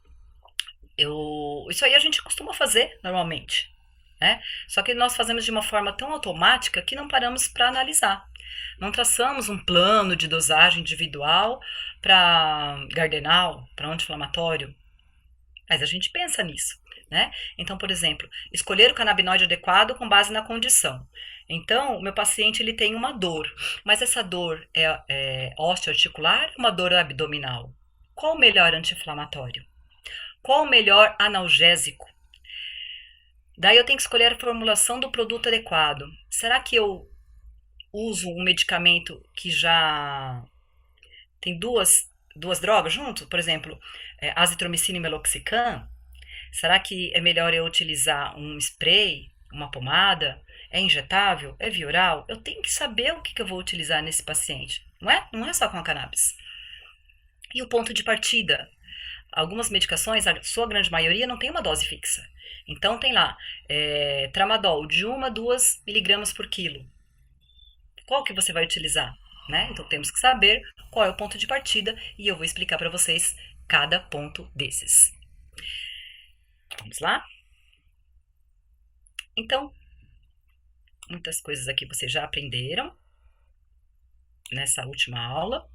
isso aí a gente costuma fazer normalmente, né? Só que nós fazemos de uma forma tão automática que não paramos para analisar. Não traçamos um plano de dosagem individual para gardenal, para anti-inflamatório, mas a gente pensa nisso, né? Então, por exemplo, escolher o canabinoide adequado com base na condição. Então, o meu paciente ele tem uma dor, mas essa dor é osteoarticular ou uma dor abdominal? Qual o melhor anti-inflamatório? Qual o melhor analgésico? Daí eu tenho que escolher a formulação do produto adequado. Será que eu uso um medicamento que já tem duas drogas junto? Por exemplo, azitromicina e meloxicam? Será que é melhor eu utilizar um spray, uma pomada? É injetável? É via oral? Eu tenho que saber o que eu vou utilizar nesse paciente, não é? Não é só com a cannabis. E o ponto de partida? Algumas medicações, a sua grande maioria, não tem uma dose fixa. Então tem lá, tramadol de 1 a 2 miligramas por quilo. Qual que você vai utilizar? Né? Então temos que saber qual é o ponto de partida e eu vou explicar para vocês cada ponto desses. Vamos lá? Então, muitas coisas aqui vocês já aprenderam nessa última aula.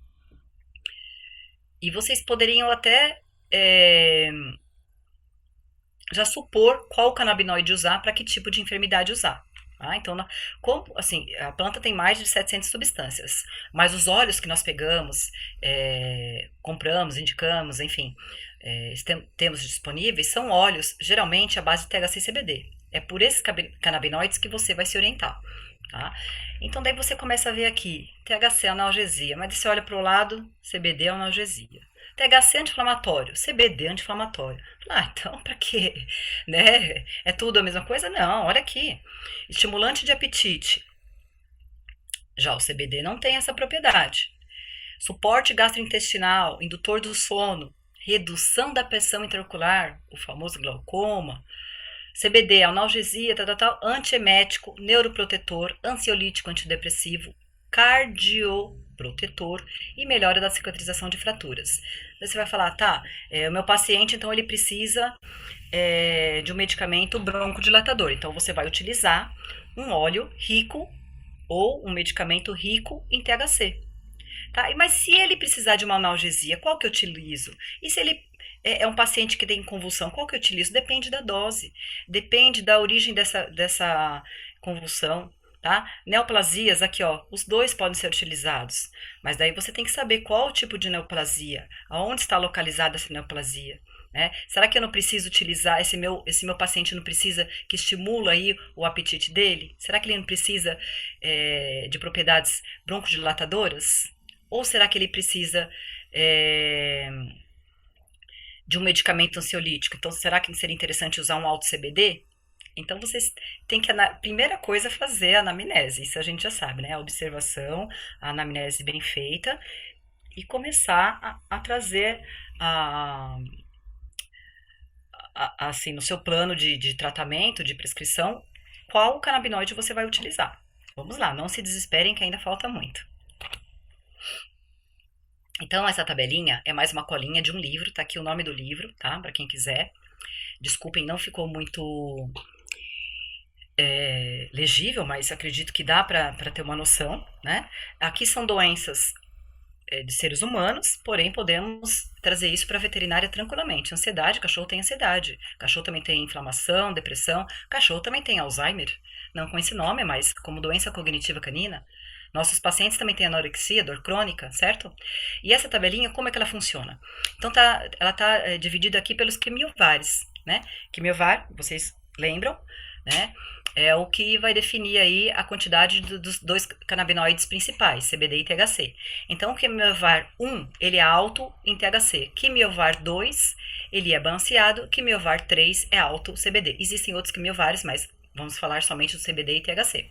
E vocês poderiam até já supor qual canabinoide usar para que tipo de enfermidade usar. Tá? Então, assim, a planta tem mais de 700 substâncias, mas os óleos que nós pegamos, compramos, indicamos, enfim, temos disponíveis, são óleos geralmente à base de THC e CBD. É por esses canabinoides que você vai se orientar. Tá? Então daí você começa a ver aqui, THC é analgesia, mas você olha para o lado, CBD é analgesia. THC anti-inflamatório, CBD anti-inflamatório. Então para quê? Né? É tudo a mesma coisa? Não, olha aqui. Estimulante de apetite. Já o CBD não tem essa propriedade. Suporte gastrointestinal, indutor do sono, redução da pressão intraocular, o famoso glaucoma. CBD, analgesia, antiemético, neuroprotetor, ansiolítico, antidepressivo, cardioprotetor e melhora da cicatrização de fraturas. Você vai falar, o meu paciente, então, ele precisa de um medicamento broncodilatador. Então, você vai utilizar um óleo rico ou um medicamento rico em THC. Tá? Mas se ele precisar de uma analgesia, qual que eu utilizo? E se ele é um paciente que tem convulsão, qual que eu utilizo? Depende da dose, depende da origem dessa convulsão, tá? Neoplasias, aqui ó, os dois podem ser utilizados, mas daí você tem que saber qual o tipo de neoplasia, aonde está localizada essa neoplasia, né? Será que eu não preciso utilizar, esse meu paciente não precisa que estimula aí o apetite dele? Será que ele não precisa de propriedades broncodilatadoras? Ou será que ele precisa de um medicamento ansiolítico? Então, será que seria interessante usar um alto CBD? Então, vocês têm que, primeira coisa, fazer a anamnese. Isso a gente já sabe, né? A observação, a anamnese bem feita e começar a trazer, assim, no seu plano de tratamento, de prescrição, qual canabinoide você vai utilizar. Vamos lá, não se desesperem que ainda falta muito. Então, essa tabelinha é mais uma colinha de um livro, tá aqui o nome do livro, tá? Para quem quiser. Desculpem, não ficou muito legível, mas acredito que dá para ter uma noção, né? Aqui são doenças de seres humanos, porém podemos trazer isso para a veterinária tranquilamente. Ansiedade, cachorro tem ansiedade. Cachorro também tem inflamação, depressão. Cachorro também tem Alzheimer. Não com esse nome, mas como doença cognitiva canina. Nossos pacientes também têm anorexia, dor crônica, certo? E essa tabelinha, como é que ela funciona? Então, ela está dividida aqui pelos quimiovares, né? Quimiovar, vocês lembram, né? É o que vai definir aí a quantidade dos dois canabinoides principais, CBD e THC. Então, o quimiovar 1, ele é alto em THC. Quimiovar 2, ele é balanceado. Quimiovar 3 é alto CBD. Existem outros quimiovares, mas vamos falar somente do CBD e THC.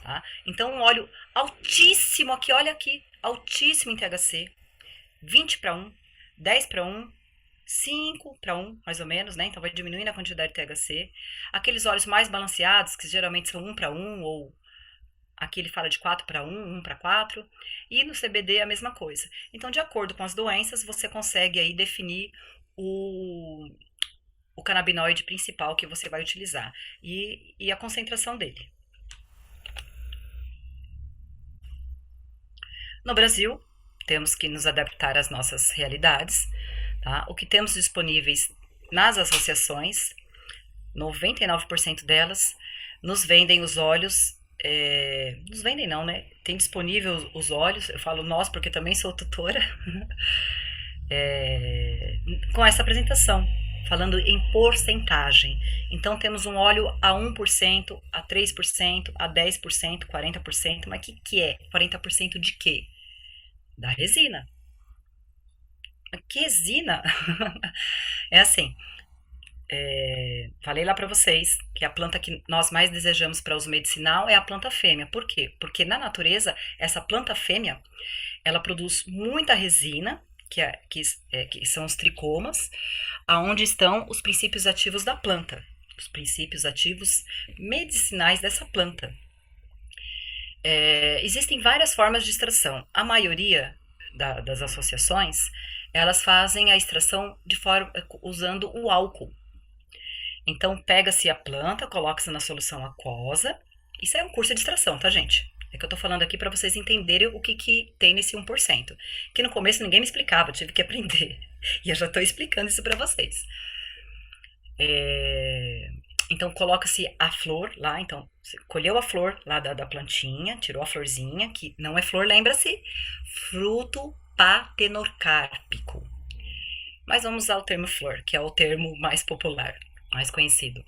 Tá? Então, um óleo altíssimo aqui, olha aqui, altíssimo em THC. 20 para 1, 10 para 1, 5 para 1, mais ou menos, né? Então vai diminuindo a quantidade de THC. Aqueles óleos mais balanceados, que geralmente são 1 para 1, ou aqui ele fala de 4 para 1, 1 para 4. E no CBD é a mesma coisa. Então, de acordo com as doenças, você consegue aí definir o canabinoide principal que você vai utilizar e a concentração dele. No Brasil, temos que nos adaptar às nossas realidades. Tá? O que temos disponíveis nas associações, 99% delas, nos vendem os óleos. Nos vendem não, né? Tem disponível os óleos, eu falo nós porque também sou tutora, com essa apresentação, falando em porcentagem. Então temos um óleo a 1%, a 3%, a 10%, 40%, mas o que é? 40% de quê? Da resina. Que resina? É assim, falei lá para vocês que a planta que nós mais desejamos para uso medicinal é a planta fêmea. Por quê? Porque na natureza, essa planta fêmea, ela produz muita resina, que são os tricomas, aonde estão os princípios ativos da planta, os princípios ativos medicinais dessa planta. Existem várias formas de extração. A maioria das associações, elas fazem a extração usando o álcool. Então, pega-se a planta, coloca-se na solução aquosa. Isso é um curso de extração, tá, gente? É que eu tô falando aqui para vocês entenderem o que tem nesse 1%. Que no começo ninguém me explicava, eu tive que aprender. E eu já tô explicando isso para vocês. Então, coloca-se a flor lá. Então, você colheu a flor lá da plantinha, tirou a florzinha, que não é flor, lembra-se? Fruto patenorcárpico. Mas vamos usar o termo flor, que é o termo mais popular, mais conhecido.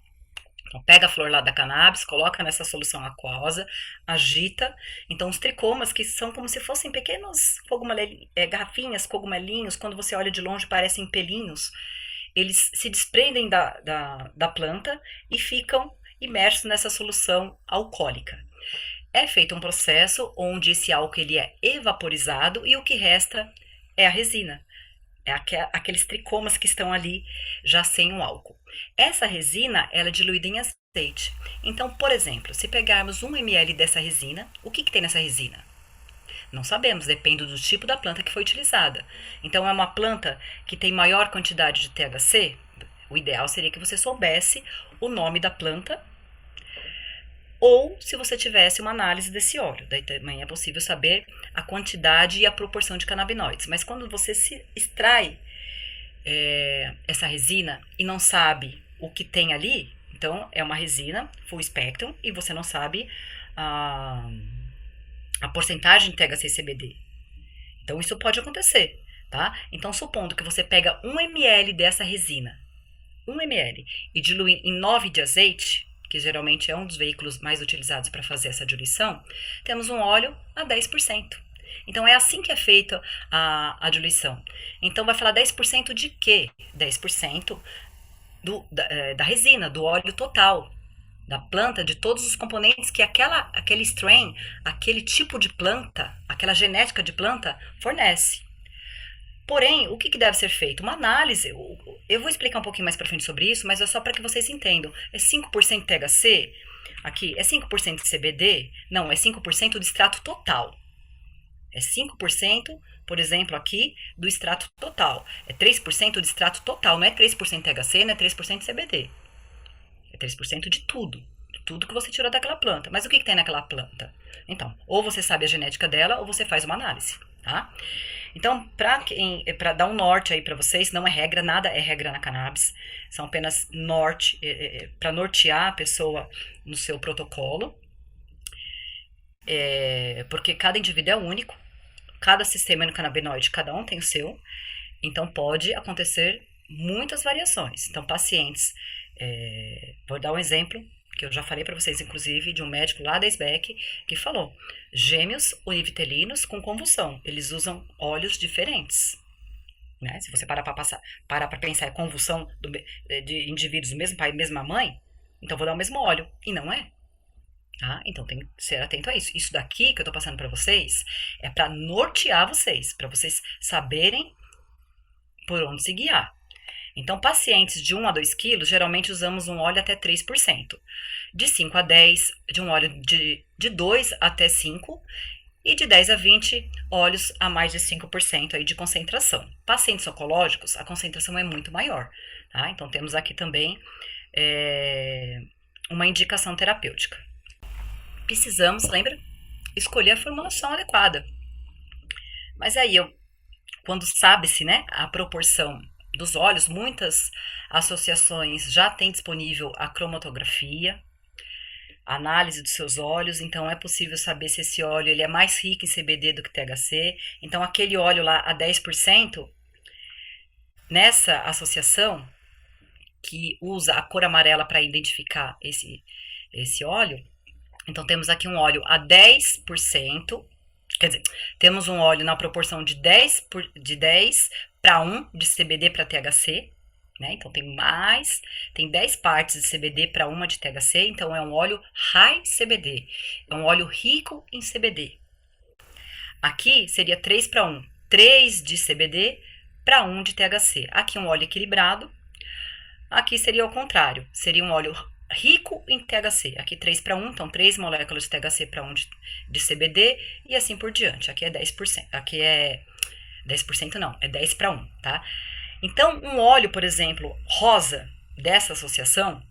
Então, pega a flor lá da cannabis, coloca nessa solução aquosa, agita. Então, os tricomas, que são como se fossem pequenos garrafinhas, cogumelinhos, quando você olha de longe parecem pelinhos, eles se desprendem da planta e ficam imersos nessa solução alcoólica. É feito um processo onde esse álcool ele é evaporizado e o que resta é a resina. É aqueles tricomas que estão ali já sem o álcool. Essa resina, ela é diluída em azeite. Então, por exemplo, se pegarmos 1 ml dessa resina, o que tem nessa resina? Não sabemos, depende do tipo da planta que foi utilizada. Então, é uma planta que tem maior quantidade de THC? O ideal seria que você soubesse o nome da planta, ou se você tivesse uma análise desse óleo. Daí também é possível saber a quantidade e a proporção de canabinoides. Mas quando você se extrai essa resina e não sabe o que tem ali, então é uma resina full spectrum e você não sabe a porcentagem de THC e CBD. Então isso pode acontecer, tá? Então supondo que você pega 1 ml dessa resina, 1 ml, e dilui em 9 de azeite, que geralmente é um dos veículos mais utilizados para fazer essa diluição, temos um óleo a 10%. Então é assim que é feita a diluição. Então vai falar 10% de quê? 10% da resina, do óleo total, da planta, de todos os componentes que aquele strain, aquele tipo de planta, aquela genética de planta fornece. Porém, o que deve ser feito? Uma análise. Eu vou explicar um pouquinho mais para frente sobre isso, mas é só para que vocês entendam. É 5% THC? Aqui, é 5% CBD? Não, é 5% do extrato total. É 5%, por exemplo, aqui, do extrato total. É 3% do extrato total, não é 3% THC, não é 3% CBD. É 3% de tudo que você tirou daquela planta. Mas o que tem naquela planta? Então, ou você sabe a genética dela, ou você faz uma análise, tá? Então, para dar um norte aí para vocês, não é regra, nada é regra na cannabis, são apenas para nortear a pessoa no seu protocolo. porque cada indivíduo é único, cada sistema endocannabinoide, cada um tem o seu, então pode acontecer muitas variações. Então, pacientes, vou dar um exemplo, que eu já falei para vocês, inclusive, de um médico lá da SBEC, que falou, gêmeos univitelinos com convulsão, eles usam óleos diferentes. Né? Se você parar para pensar em convulsão de indivíduos do mesmo pai e mesma mãe, então vou dar o mesmo óleo, e não é. Tá? Então tem que ser atento a isso. Isso daqui que eu tô passando para vocês é para nortear vocês, para vocês saberem por onde se guiar. Então, pacientes de 1 a 2 quilos, geralmente usamos um óleo até 3%. De 5 a 10, de um óleo de 2 até 5. E de 10 a 20, óleos a mais de 5% aí de concentração. Pacientes oncológicos, a concentração é muito maior. Tá? Então, temos aqui também uma indicação terapêutica. Precisamos, lembra? Escolher a formulação adequada. Mas aí, quando sabe-se, né, a proporção dos óleos, muitas associações já têm disponível a cromatografia, a análise dos seus óleos, então é possível saber se esse óleo ele é mais rico em CBD do que THC. Então aquele óleo lá a 10%, nessa associação, que usa a cor amarela para identificar esse óleo, então temos aqui um óleo a 10%, quer dizer, temos um óleo na proporção de 10 para 1 de CBD para THC, né? Então tem 10 partes de CBD para 1 de THC, então é um óleo high CBD, é um óleo rico em CBD. Aqui seria 3 para 1, 3 de CBD para 1 de THC. Aqui um óleo equilibrado, aqui seria o contrário, seria um óleo rico em THC, aqui 3 para 1, então 3 moléculas de THC para 1 de CBD e assim por diante. Aqui é 10%, aqui é 10% não, é 10 para 1, tá? Então, um óleo, por exemplo, rosa dessa associação,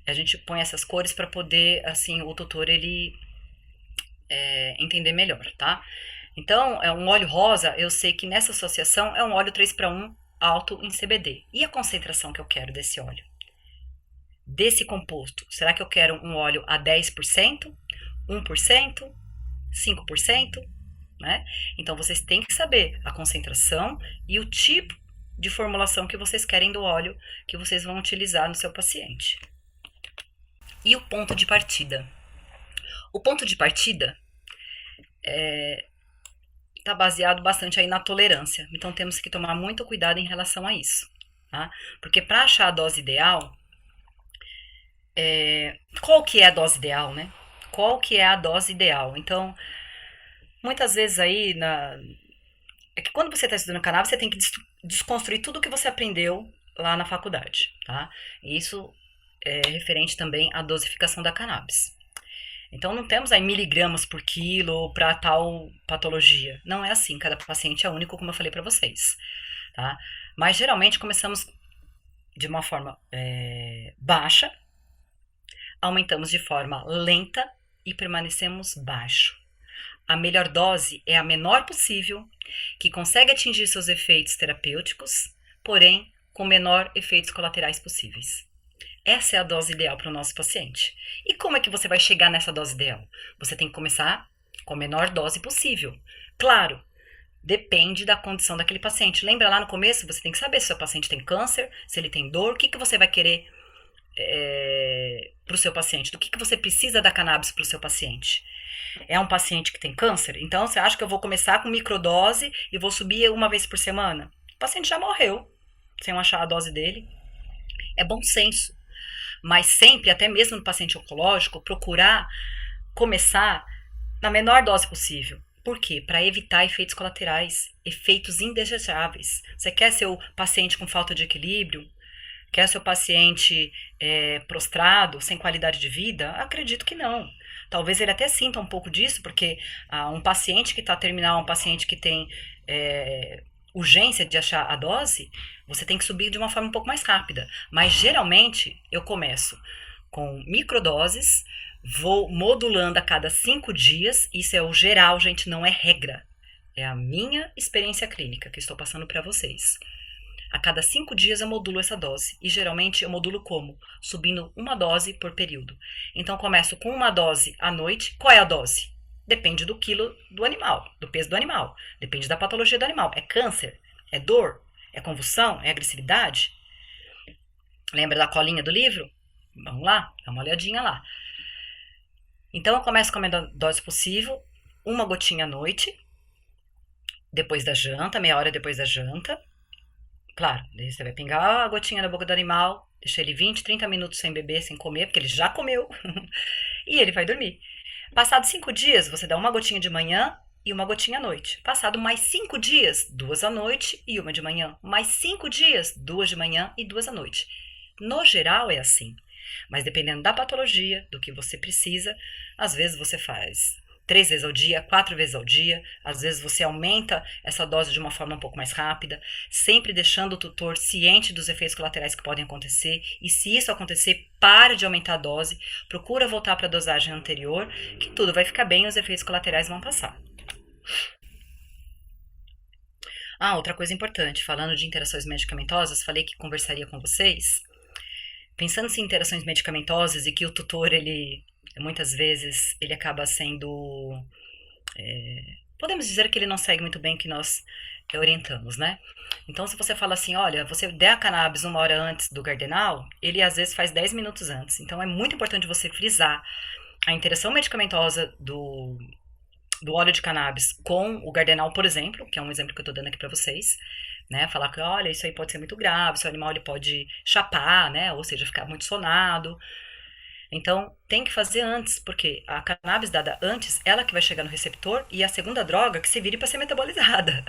a gente põe essas cores para poder, assim, o tutor ele entender melhor, tá? Então, um óleo rosa, eu sei que nessa associação é um óleo 3 para 1 alto em CBD. E a concentração que eu quero desse óleo? Desse composto, será que eu quero um óleo a 10%, 1%, 5%? Né? Então, vocês têm que saber a concentração e o tipo de formulação que vocês querem do óleo que vocês vão utilizar no seu paciente. E o ponto de partida? O ponto de partida está baseado bastante aí na tolerância. Então, temos que tomar muito cuidado em relação a isso. Tá? Porque para achar a dose ideal, qual que é a dose ideal, né? Qual que é a dose ideal? Então, muitas vezes aí, é que quando você está estudando cannabis, você tem que desconstruir tudo que você aprendeu lá na faculdade, tá? E isso é referente também à dosificação da cannabis. Então, não temos aí miligramas por quilo para tal patologia. Não é assim, cada paciente é único, como eu falei para vocês, tá? Mas, geralmente, começamos de uma forma baixa, aumentamos de forma lenta e permanecemos baixo. A melhor dose é a menor possível, que consegue atingir seus efeitos terapêuticos, porém com menor efeitos colaterais possíveis. Essa é a dose ideal para o nosso paciente. E como é que você vai chegar nessa dose ideal? Você tem que começar com a menor dose possível. Claro, depende da condição daquele paciente. Lembra lá no começo, você tem que saber se o seu paciente tem câncer, se ele tem dor, o que você vai querer para o seu paciente, do que você precisa da cannabis para o seu paciente. É um paciente que tem câncer? Então, você acha que eu vou começar com microdose e vou subir uma vez por semana? O paciente já morreu, sem achar a dose dele. É bom senso. Mas sempre, até mesmo no paciente oncológico, procurar começar na menor dose possível. Por quê? Para evitar efeitos colaterais, efeitos indesejáveis. Você quer seu paciente com falta de equilíbrio? Quer seu paciente prostrado, sem qualidade de vida? Acredito que não. Talvez ele até sinta um pouco disso, porque um paciente que está terminal, um paciente que tem urgência de achar a dose, você tem que subir de uma forma um pouco mais rápida. Mas geralmente eu começo com microdoses, vou modulando a cada 5 dias, isso é o geral, gente, não é regra. É a minha experiência clínica que estou passando para vocês. A cada 5 dias eu modulo essa dose. E geralmente eu modulo como? Subindo uma dose por período. Então, começo com uma dose à noite. Qual é a dose? Depende do quilo do animal, do peso do animal. Depende da patologia do animal. É câncer? É dor? É convulsão? É agressividade? Lembra da colinha do livro? Vamos lá, dá uma olhadinha lá. Então eu começo com a menor dose possível, uma gotinha à noite, depois da janta, meia hora depois da janta. Claro, daí você vai pingar a gotinha na boca do animal, deixa ele 20, 30 minutos sem beber, sem comer, porque ele já comeu, e ele vai dormir. Passados 5 dias, você dá uma gotinha de manhã e uma gotinha à noite. Passado mais 5 dias, 2 à noite e uma de manhã. Mais 5 dias, 2 de manhã e 2 à noite. No geral é assim, mas dependendo da patologia, do que você precisa, às vezes você faz 3 vezes ao dia, 4 vezes ao dia, às vezes você aumenta essa dose de uma forma um pouco mais rápida, sempre deixando o tutor ciente dos efeitos colaterais que podem acontecer, e se isso acontecer, para de aumentar a dose, procura voltar para a dosagem anterior, que tudo vai ficar bem e os efeitos colaterais vão passar. Ah, outra coisa importante, falando de interações medicamentosas, falei que conversaria com vocês. Pensando em interações medicamentosas e que o tutor, ele muitas vezes, ele acaba sendo... podemos dizer que ele não segue muito bem o que nós orientamos, né? Então, se você fala assim, olha, você der a cannabis 1 hora antes do gardenal, ele às vezes faz 10 minutos antes. Então, é muito importante você frisar a interação medicamentosa do óleo de cannabis com o gardenal, por exemplo, que é um exemplo que eu tô dando aqui para vocês, né? Falar que, olha, isso aí pode ser muito grave, seu animal ele pode chapar, né? Ou seja, ficar muito sonado. Então, tem que fazer antes, porque a cannabis dada antes, ela que vai chegar no receptor e a segunda droga que se vire para ser metabolizada,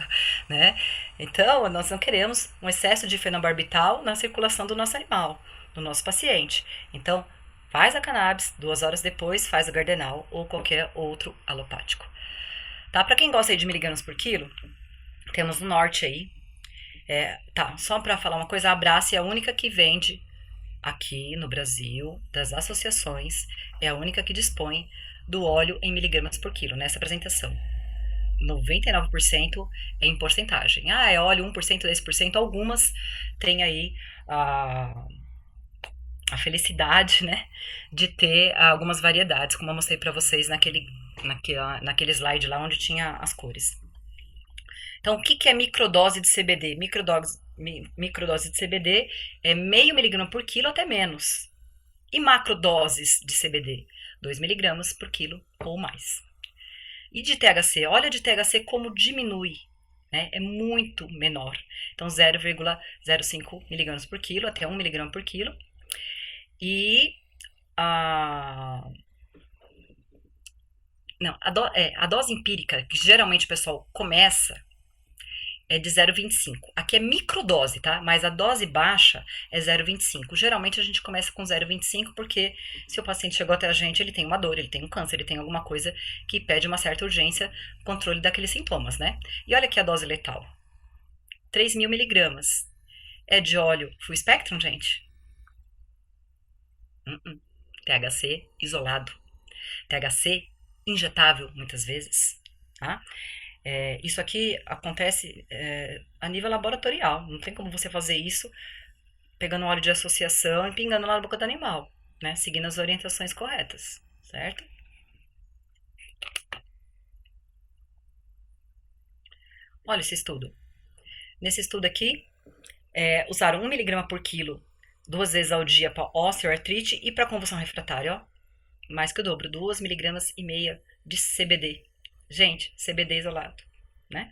né? Então, nós não queremos um excesso de fenobarbital na circulação do nosso animal, do nosso paciente. Então, faz a cannabis, 2 horas depois faz o gardenal ou qualquer outro alopático. Tá? Para quem gosta aí de miligramas por quilo, temos no norte aí. Tá, só para falar uma coisa, a Abrace é a única que vende aqui no Brasil, das associações, é a única que dispõe do óleo em miligramas por quilo nessa apresentação. 99% é em porcentagem. Ah, é óleo 1%, 10%. Algumas têm aí a felicidade, né, de ter algumas variedades, como eu mostrei para vocês naquele slide lá onde tinha as cores. Então, o que é microdose de CBD? Microdose de CBD é meio miligrama por quilo até menos. E macrodoses de CBD? 2 miligramas por quilo ou mais. E de THC? Olha de THC como diminui, né? É muito menor. Então, 0,05 miligramas por quilo até 1 miligrama por quilo. E a dose empírica, que geralmente o pessoal começa, é de 0,25. Aqui é microdose, tá? Mas a dose baixa é 0,25. Geralmente a gente começa com 0,25 porque se o paciente chegou até a gente, ele tem uma dor, ele tem um câncer, ele tem alguma coisa que pede uma certa urgência, controle daqueles sintomas, né? E olha aqui a dose letal. 3.000 miligramas. É de óleo full spectrum, gente? THC isolado. THC injetável, muitas vezes, tá? Isso aqui acontece a nível laboratorial. Não tem como você fazer isso pegando óleo de associação e pingando lá na boca do animal, né? Seguindo as orientações corretas, certo? Olha esse estudo. Nesse estudo aqui, usaram 1 miligrama por quilo 2 vezes ao dia para osteoartrite e para convulsão refratária, ó. Mais que o dobro, 2,5 miligramas de CBD. Gente, CBD isolado, né?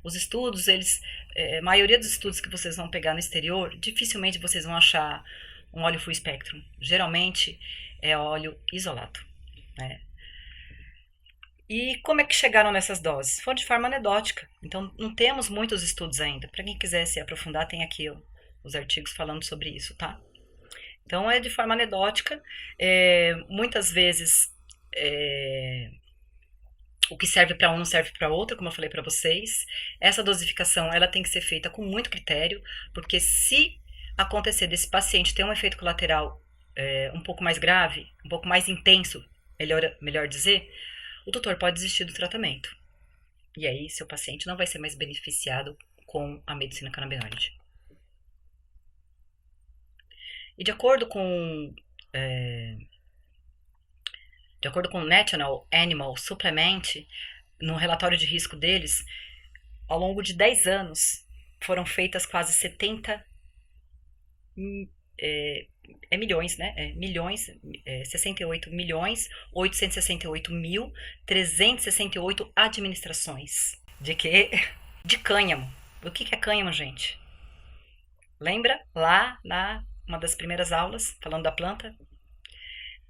Os estudos, a maioria dos estudos que vocês vão pegar no exterior, dificilmente vocês vão achar um óleo full spectrum. Geralmente é óleo isolado, né? E como é que chegaram nessas doses? Foram de forma anedótica. Então, não temos muitos estudos ainda. Para quem quiser se aprofundar, tem aqui os artigos falando sobre isso, tá? Então, é de forma anedótica. Muitas vezes, o que serve para um não serve para outro, como eu falei para vocês. Essa dosificação ela tem que ser feita com muito critério, porque se acontecer desse paciente ter um efeito colateral um pouco mais grave, um pouco mais intenso, melhor dizer, o tutor pode desistir do tratamento. E aí, seu paciente não vai ser mais beneficiado com a medicina canabinoide. E de acordo com De acordo com o National Animal Supplement, no relatório de risco deles, ao longo de 10 anos, foram feitas quase 70 milhões, né? Milhões, 68 milhões, 868 mil, 368 administrações. De quê? De cânhamo. O que é cânhamo, gente? Lembra lá na uma das primeiras aulas, falando da planta?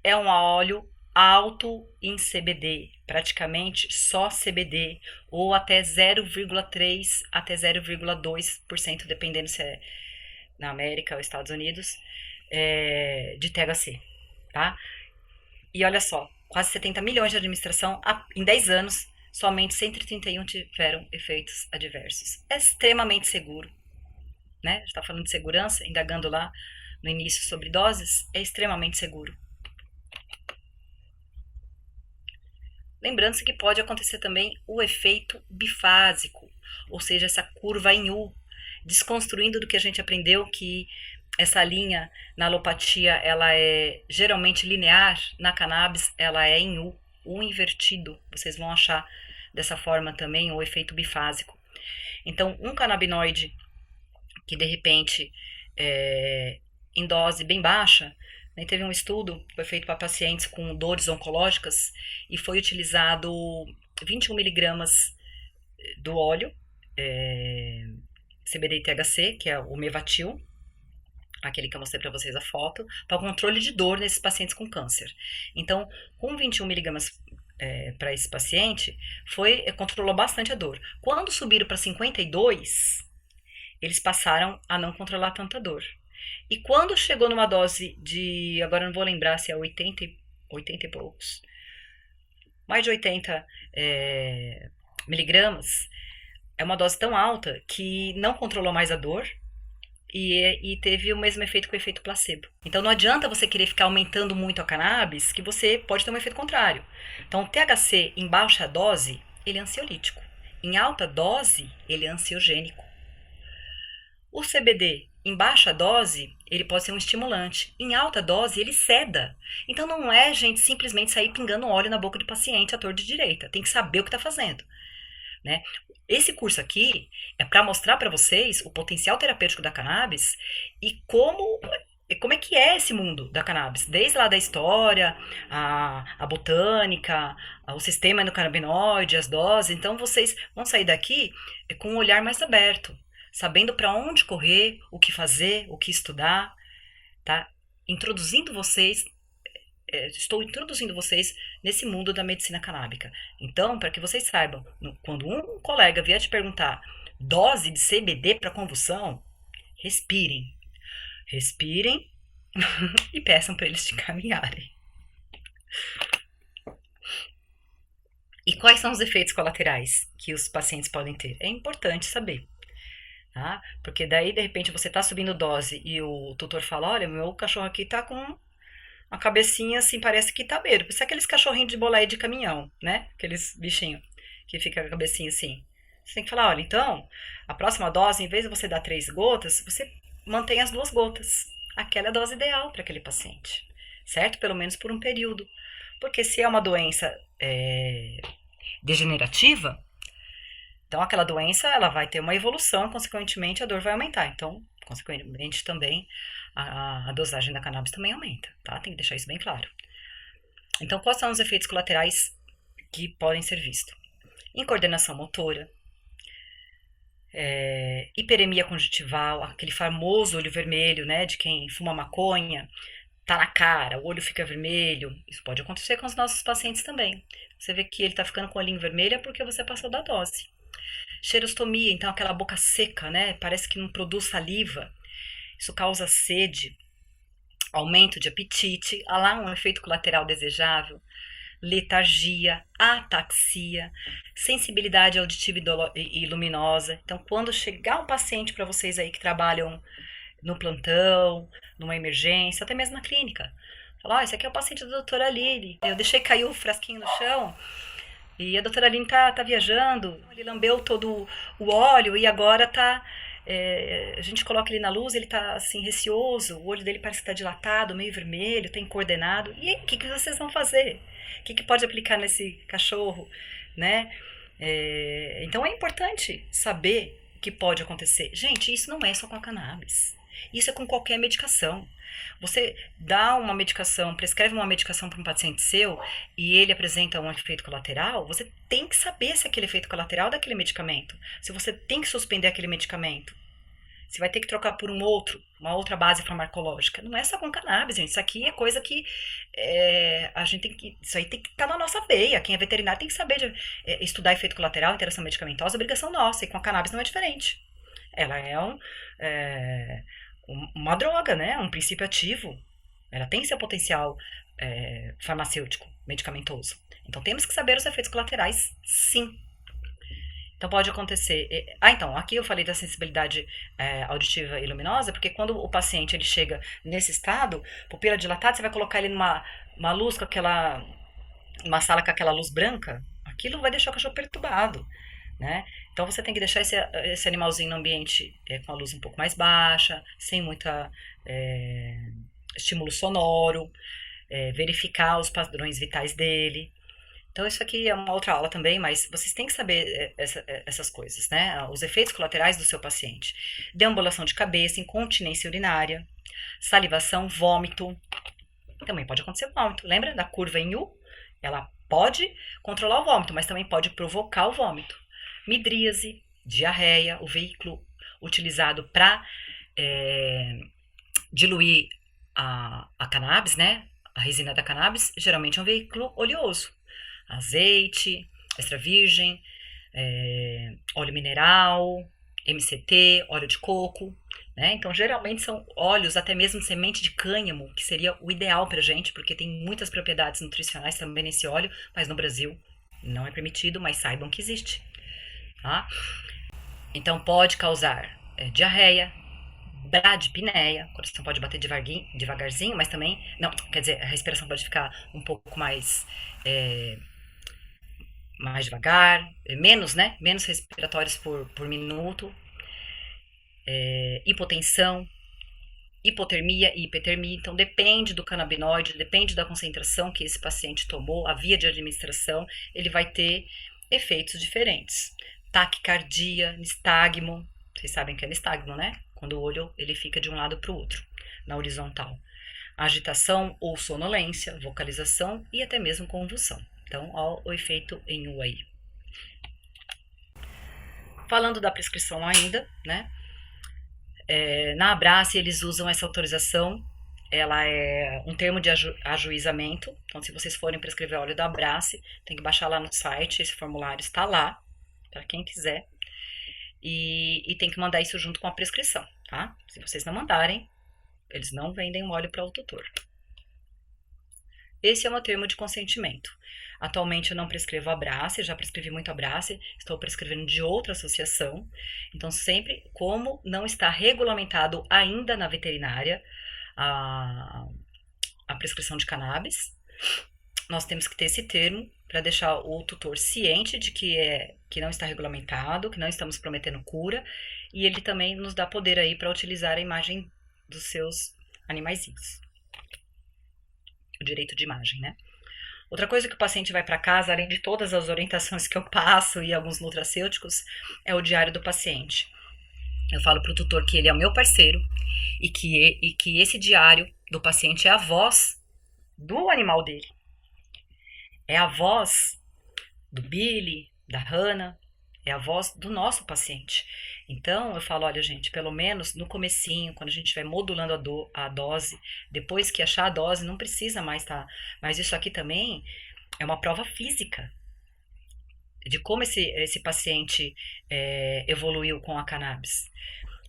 É um óleo alto em CBD, praticamente só CBD, ou até 0,3 até 0,2%, dependendo se é na América ou Estados Unidos, de THC, tá? E olha só, quase 70 milhões de administração em 10 anos, somente 131 tiveram efeitos adversos. É extremamente seguro, né? A gente está falando de segurança, indagando lá no início sobre doses, é extremamente seguro. Lembrando-se que pode acontecer também o efeito bifásico, ou seja, essa curva em U, desconstruindo do que a gente aprendeu que essa linha na alopatia ela é geralmente linear, na cannabis ela é em U invertido. Vocês vão achar dessa forma também o efeito bifásico. Então, um canabinoide que de repente em dose bem baixa, né, teve um estudo que foi feito para pacientes com dores oncológicas e foi utilizado 21 miligramas do óleo CBD e THC, que é o Mevatil, aquele que eu mostrei para vocês a foto, para o controle de dor nesses pacientes com câncer. Então, com 21 miligramas para esse paciente, controlou bastante a dor. Quando subiram para 52, eles passaram a não controlar tanta dor. E quando chegou numa dose de, agora não vou lembrar se é 80 e poucos, mais de 80 miligramas, é uma dose tão alta que não controlou mais a dor e teve o mesmo efeito que o efeito placebo. Então não adianta você querer ficar aumentando muito a cannabis, que você pode ter um efeito contrário. Então o THC em baixa dose, ele é ansiolítico. Em alta dose, ele é ansiogênico. O CBD em baixa dose, ele pode ser um estimulante. Em alta dose, ele seda. Então não é, gente, simplesmente sair pingando óleo na boca do paciente à torta e direita. Tem que saber o que está fazendo, né? Esse curso aqui é para mostrar para vocês o potencial terapêutico da cannabis e como é que é esse mundo da cannabis, desde lá da história, a botânica, o sistema endocannabinoide, as doses. Então vocês vão sair daqui com um olhar mais aberto, sabendo para onde correr, o que fazer, o que estudar, tá? Estou introduzindo vocês nesse mundo da medicina canábica. Então, para que vocês saibam, quando um colega vier te perguntar dose de CBD para convulsão, respirem. Respirem e peçam para eles te caminharem. E quais são os efeitos colaterais que os pacientes podem ter? É importante saber. Tá? Porque daí, de repente, você está subindo dose e o tutor fala, olha, meu cachorro aqui está com uma cabecinha assim, parece que tá beiro. Isso é aqueles cachorrinhos de boleia de caminhão, né? Aqueles bichinhos que fica com a cabecinha assim. Você tem que falar, olha, então, a próxima dose, em vez de você dar 3 gotas, você mantém as 2 gotas. Aquela é a dose ideal para aquele paciente, certo? Pelo menos por um período. Porque se é uma doença degenerativa, então aquela doença ela vai ter uma evolução, consequentemente a dor vai aumentar. Então, consequentemente também a dosagem da cannabis também aumenta, tá? Tem que deixar isso bem claro. Então, quais são os efeitos colaterais que podem ser vistos? Incoordenação motora, hiperemia conjuntival, aquele famoso olho vermelho, né, de quem fuma maconha, tá na cara, o olho fica vermelho. Isso pode acontecer com os nossos pacientes também. Você vê que ele tá ficando com o olhinho vermelho é porque você passou da dose. Xerostomia, então aquela boca seca, né, parece que não produz saliva. Isso causa sede, aumento de apetite, há lá um efeito colateral desejável, letargia, ataxia, sensibilidade auditiva e luminosa. Então, quando chegar um paciente para vocês aí que trabalham no plantão, numa emergência, até mesmo na clínica, falar, esse aqui é o paciente da doutora Aline, eu deixei cair o frasquinho no chão e a doutora Aline tá viajando, ele lambeu todo o óleo e agora tá... a gente coloca ele na luz, ele tá assim receoso, o olho dele parece que tá dilatado, meio vermelho, tá encoordenado. E aí, o que vocês vão fazer? O que pode aplicar nesse cachorro, né? Então é importante saber o que pode acontecer. Gente, isso não é só com a cannabis. Isso é com qualquer medicação. Você dá uma medicação, prescreve uma medicação para um paciente seu e ele apresenta um efeito colateral, você tem que saber se aquele efeito colateral é daquele medicamento. Se você tem que suspender aquele medicamento. Você vai ter que trocar por uma outra base farmacológica. Não é só com cannabis, gente. Isso aqui é coisa que a gente tem que. Isso aí tem que estar na nossa veia. Quem é veterinário tem que saber estudar efeito colateral, interação medicamentosa, é obrigação nossa. E com a cannabis não é diferente. Ela é uma droga, né? Um princípio ativo. Ela tem seu potencial farmacêutico, medicamentoso. Então temos que saber os efeitos colaterais, sim. Então pode acontecer. Então, aqui eu falei da sensibilidade auditiva e luminosa, porque quando o paciente ele chega nesse estado, pupila dilatada, você vai colocar ele numa luz com uma sala com aquela luz branca, aquilo vai deixar o cachorro perturbado, né? Então você tem que deixar esse animalzinho no ambiente com a luz um pouco mais baixa, sem muita estímulo sonoro, verificar os padrões vitais dele. Então, isso aqui é uma outra aula também, mas vocês têm que saber essas coisas, né? Os efeitos colaterais do seu paciente. Deambulação de cabeça, incontinência urinária, salivação, vômito. Também pode acontecer vômito. Lembra da curva em U? Ela pode controlar o vômito, mas também pode provocar o vômito. Midríase, diarreia, o veículo utilizado para diluir a cannabis, né? A resina da cannabis, geralmente é um veículo oleoso. Azeite, extra virgem, óleo mineral, MCT, óleo de coco, né? Então, geralmente são óleos, até mesmo semente de cânhamo, que seria o ideal pra gente, porque tem muitas propriedades nutricionais também nesse óleo, mas no Brasil não é permitido, mas saibam que existe, tá? Então, pode causar diarreia, bradipneia, o coração pode bater devagarzinho, mas também, não, quer dizer, a respiração pode ficar um pouco mais devagar, menos, né? Menos respiratórios por minuto, hipotensão, hipotermia e hipertermia. Então, depende do canabinoide, depende da concentração que esse paciente tomou, a via de administração, ele vai ter efeitos diferentes. Taquicardia, nistagmo, vocês sabem que é nistagmo, né? Quando o olho ele fica de um lado para o outro, na horizontal. Agitação ou sonolência, vocalização e até mesmo convulsão. Então, ó, o efeito em U aí. Falando da prescrição ainda, né? Na Abrace eles usam essa autorização, ela é um termo de ajuizamento. Então, se vocês forem prescrever óleo da Abrace, tem que baixar lá no site, esse formulário está lá, para quem quiser. E tem que mandar isso junto com a prescrição, tá? Se vocês não mandarem, eles não vendem o óleo para o tutor. Esse é o meu termo de consentimento. Atualmente eu não prescrevo Abrace, já prescrevi muito Abrace, estou prescrevendo de outra associação. Então, sempre, como não está regulamentado ainda na veterinária a prescrição de cannabis, nós temos que ter esse termo para deixar o tutor ciente de que não está regulamentado, que não estamos prometendo cura, e ele também nos dá poder aí para utilizar a imagem dos seus animaizinhos. O direito de imagem, né? Outra coisa que o paciente vai para casa, além de todas as orientações que eu passo e alguns nutracêuticos, é o diário do paciente. Eu falo para o tutor que ele é o meu parceiro e que esse diário do paciente é a voz do animal dele. É a voz do Billy, da Hannah, é a voz do nosso paciente. Então, eu falo, olha, gente, pelo menos no comecinho, quando a gente estiver modulando a dose, depois que achar a dose, não precisa mais, tá? Mas isso aqui também é uma prova física de como esse paciente evoluiu com a cannabis.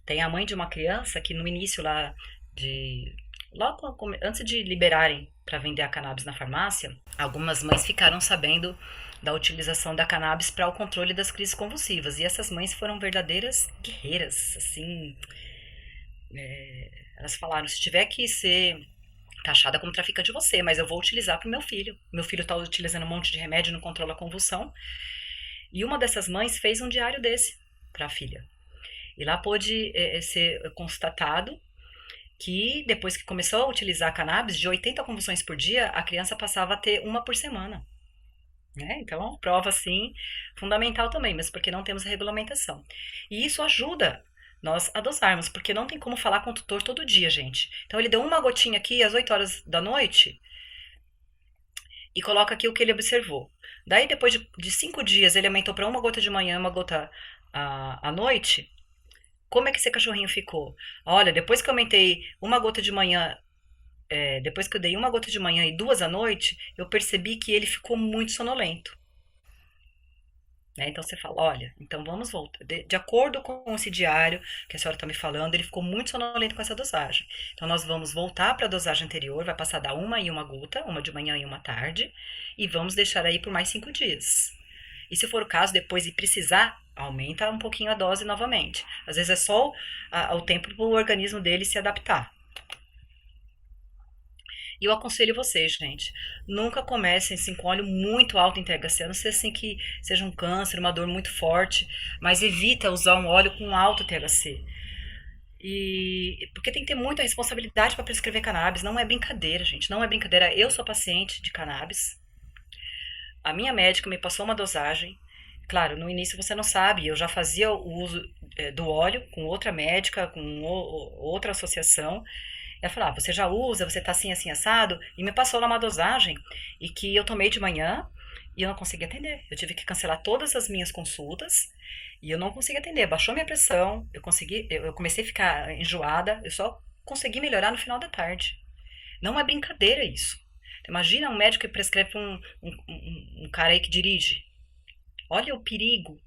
Tem a mãe de uma criança que no início lá logo antes de liberarem para vender a cannabis na farmácia, algumas mães ficaram sabendo da utilização da cannabis para o controle das crises convulsivas. E essas mães foram verdadeiras guerreiras, assim. Elas falaram, se tiver que ser taxada como traficante você, mas eu vou utilizar para o meu filho. Meu filho está utilizando um monte de remédio e não controla a convulsão. E uma dessas mães fez um diário desse para a filha. E lá pôde ser constatado que depois que começou a utilizar a cannabis, de 80 convulsões por dia, a criança passava a ter uma por semana. Né? Então, prova, assim, fundamental também, mas porque não temos regulamentação. E isso ajuda nós a dosarmos, porque não tem como falar com o tutor todo dia, gente. Então, ele deu uma gotinha aqui às 8 horas da noite e coloca aqui o que ele observou. Daí, depois de 5 dias, ele aumentou para uma gota de manhã e uma gota à noite. Como é que esse cachorrinho ficou? Olha, depois que eu aumentei uma gota de manhã, depois que eu dei uma gota de manhã e duas à noite, eu percebi que ele ficou muito sonolento. Né? Então você fala, olha, então vamos voltar. De acordo com esse diário que a senhora está me falando, ele ficou muito sonolento com essa dosagem. Então nós vamos voltar para a dosagem anterior, vai passar da uma e uma gota, uma de manhã e uma tarde, e vamos deixar aí por mais 5 dias. E se for o caso, depois de precisar, aumenta um pouquinho a dose novamente. Às vezes é só o tempo para o organismo dele se adaptar. E eu aconselho vocês, gente, nunca comecem assim, com óleo muito alto em THC, a não ser assim que seja um câncer, uma dor muito forte, mas evita usar um óleo com alto THC. Porque tem que ter muita responsabilidade para prescrever cannabis, não é brincadeira, gente, não é brincadeira. Eu sou paciente de cannabis, a minha médica me passou uma dosagem. Claro, no início você não sabe, eu já fazia o uso do óleo com outra médica, com outra associação. Ela falou, você já usa, você tá assim, assim, assado, e me passou lá uma dosagem, e que eu tomei de manhã, e eu não consegui atender. Eu tive que cancelar todas as minhas consultas, e eu não consegui atender. Baixou minha pressão, eu comecei a ficar enjoada, eu só consegui melhorar no final da tarde. Não é brincadeira isso. Imagina um médico que prescreve para um cara aí que dirige. Olha o perigo,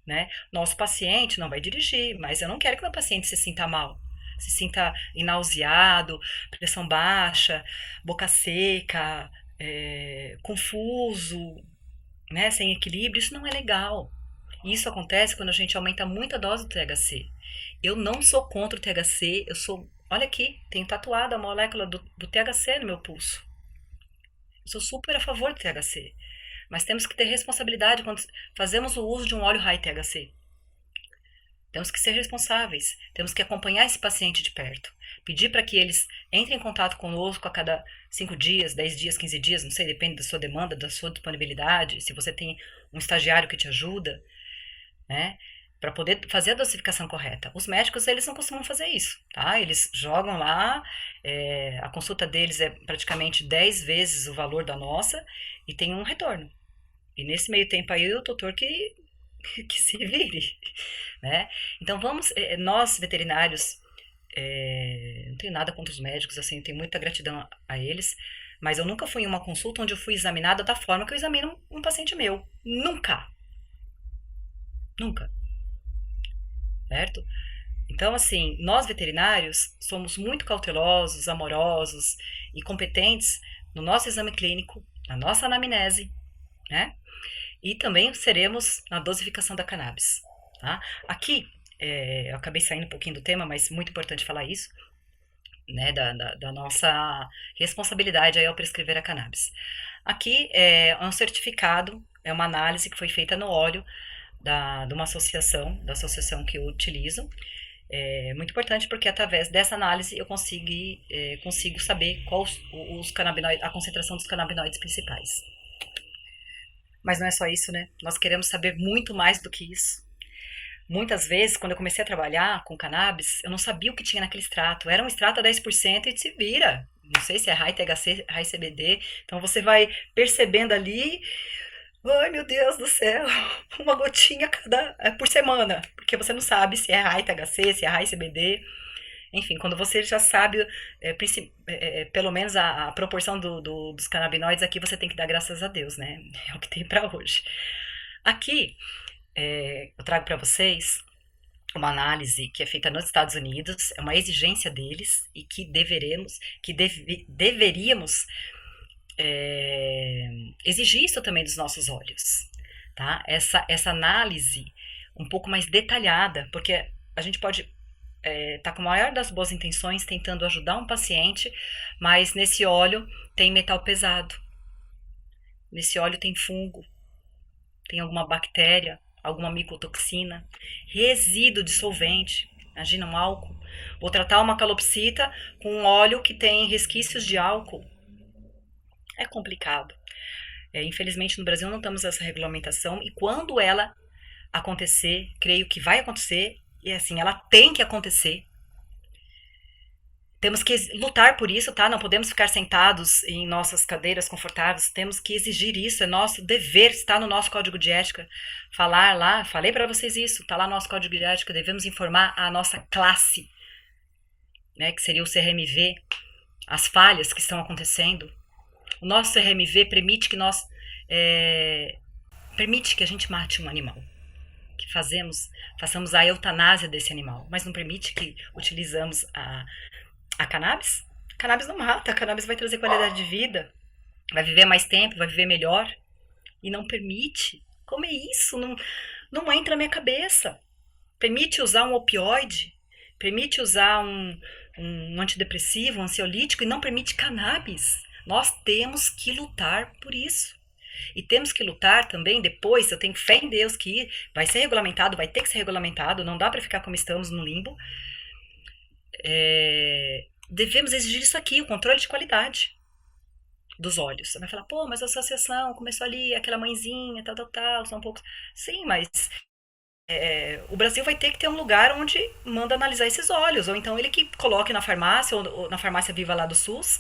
né? Nosso paciente não vai dirigir, mas eu não quero que meu paciente se sinta mal, se sinta nauseado, pressão baixa, boca seca, confuso, né? Sem equilíbrio. Isso não é legal. Isso acontece quando a gente aumenta muito a dose do THC. Eu não sou contra o THC, olha aqui, tenho tatuado a molécula do THC no meu pulso. Eu sou super a favor do THC. Mas temos que ter responsabilidade quando fazemos o uso de um óleo high THC. Temos que ser responsáveis, temos que acompanhar esse paciente de perto, pedir para que eles entrem em contato conosco a cada 5 dias, 10 dias, 15 dias, não sei, depende da sua demanda, da sua disponibilidade, se você tem um estagiário que te ajuda, né, para poder fazer a dosificação correta. Os médicos, eles não costumam fazer isso, tá? Eles jogam lá, a consulta deles é praticamente 10 vezes o valor da nossa e tem um retorno. E nesse meio tempo aí, o doutor que se vire, né? Então nós veterinários, não tenho nada contra os médicos, assim, tenho muita gratidão a eles, mas eu nunca fui em uma consulta onde eu fui examinada da forma que eu examino um paciente meu. Nunca. Nunca. Certo? Então, assim, nós veterinários somos muito cautelosos, amorosos e competentes no nosso exame clínico, na nossa anamnese, né? E também seremos na dosificação da cannabis. Tá? Aqui, eu acabei saindo um pouquinho do tema, mas muito importante falar isso, né, da nossa responsabilidade aí ao prescrever a cannabis. Aqui é um certificado, é uma análise que foi feita no óleo de uma associação, da associação que eu utilizo. É muito importante porque através dessa análise eu consigo saber quais os canabinoides, a concentração dos canabinoides principais. Mas não é só isso, né? Nós queremos saber muito mais do que isso. Muitas vezes, quando eu comecei a trabalhar com cannabis, eu não sabia o que tinha naquele extrato. Era um extrato a 10% e se vira. Não sei se é high THC, high CBD. Então você vai percebendo ali, ai meu Deus do céu, uma gotinha por semana. Porque você não sabe se é high THC, se é high CBD. Enfim, quando você já sabe, pelo menos a proporção dos canabinoides, aqui você tem que dar graças a Deus, né? É o que tem para hoje. Aqui, eu trago para vocês uma análise que é feita nos Estados Unidos, é uma exigência deles e que deveríamos exigir isso também dos nossos óleos, tá? Essa análise um pouco mais detalhada, porque a gente pode tá com a maior das boas intenções tentando ajudar um paciente, mas nesse óleo tem metal pesado, nesse óleo tem fungo, tem alguma bactéria, alguma micotoxina, resíduo de solvente, imagina um álcool. Vou tratar uma calopsita com um óleo que tem resquícios de álcool. É complicado. Infelizmente, no Brasil não temos essa regulamentação e quando ela acontecer, creio que vai acontecer, e assim, ela tem que acontecer. Temos que lutar por isso, tá? Não podemos ficar sentados em nossas cadeiras confortáveis. Temos que exigir isso. É nosso dever, está no nosso código de ética. Falar lá, falei para vocês isso, tá lá no nosso código de ética. Devemos informar a nossa classe, né? Que seria o CRMV, as falhas que estão acontecendo. O nosso CRMV permite que permite que a gente mate um animal, que façamos a eutanásia desse animal, mas não permite que utilizamos a cannabis. A cannabis não mata, a cannabis vai trazer qualidade de vida, vai viver mais tempo, vai viver melhor, e não permite. Como é isso? Não entra na minha cabeça. Permite usar um opioide, permite usar um antidepressivo, um ansiolítico, e não permite cannabis. Nós temos que lutar por isso. E temos que lutar também depois, eu tenho fé em Deus que vai ser regulamentado, vai ter que ser regulamentado, não dá para ficar como estamos no limbo. Devemos exigir isso aqui, o controle de qualidade dos óleos. Você vai falar, pô, mas a associação começou ali, aquela mãezinha, tal, são poucos. Sim, mas o Brasil vai ter que ter um lugar onde manda analisar esses óleos, ou então ele que coloque na farmácia, ou na farmácia viva lá do SUS,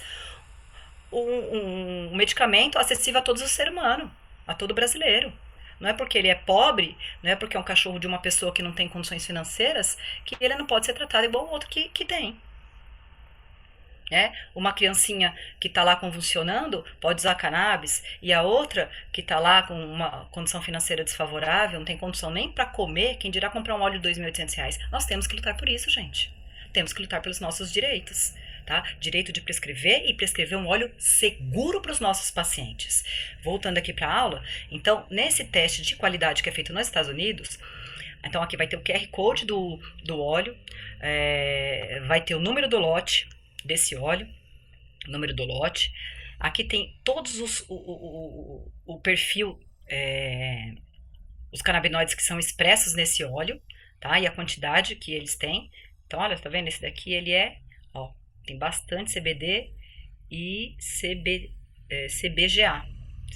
um medicamento acessível a todos os seres humanos, a todo brasileiro. Não é porque ele é pobre, não é porque é um cachorro de uma pessoa que não tem condições financeiras, que ele não pode ser tratado igual o outro que tem. Uma criancinha que está lá convulsionando pode usar cannabis, e a outra que está lá com uma condição financeira desfavorável, não tem condição nem para comer, quem dirá comprar um óleo de R$ 2.800. Nós temos que lutar por isso, gente. Temos que lutar pelos nossos direitos. Tá? Direito de prescrever e prescrever um óleo seguro para os nossos pacientes. Voltando aqui para a aula, então, nesse teste de qualidade que é feito nos Estados Unidos, então aqui vai ter o QR Code do óleo, vai ter o número do lote desse óleo, número do lote. Aqui tem todos o perfil, os canabinoides que são expressos nesse óleo, tá? E a quantidade que eles têm. Então, olha, tá vendo? Esse daqui, ele tem bastante CBD e CBGA.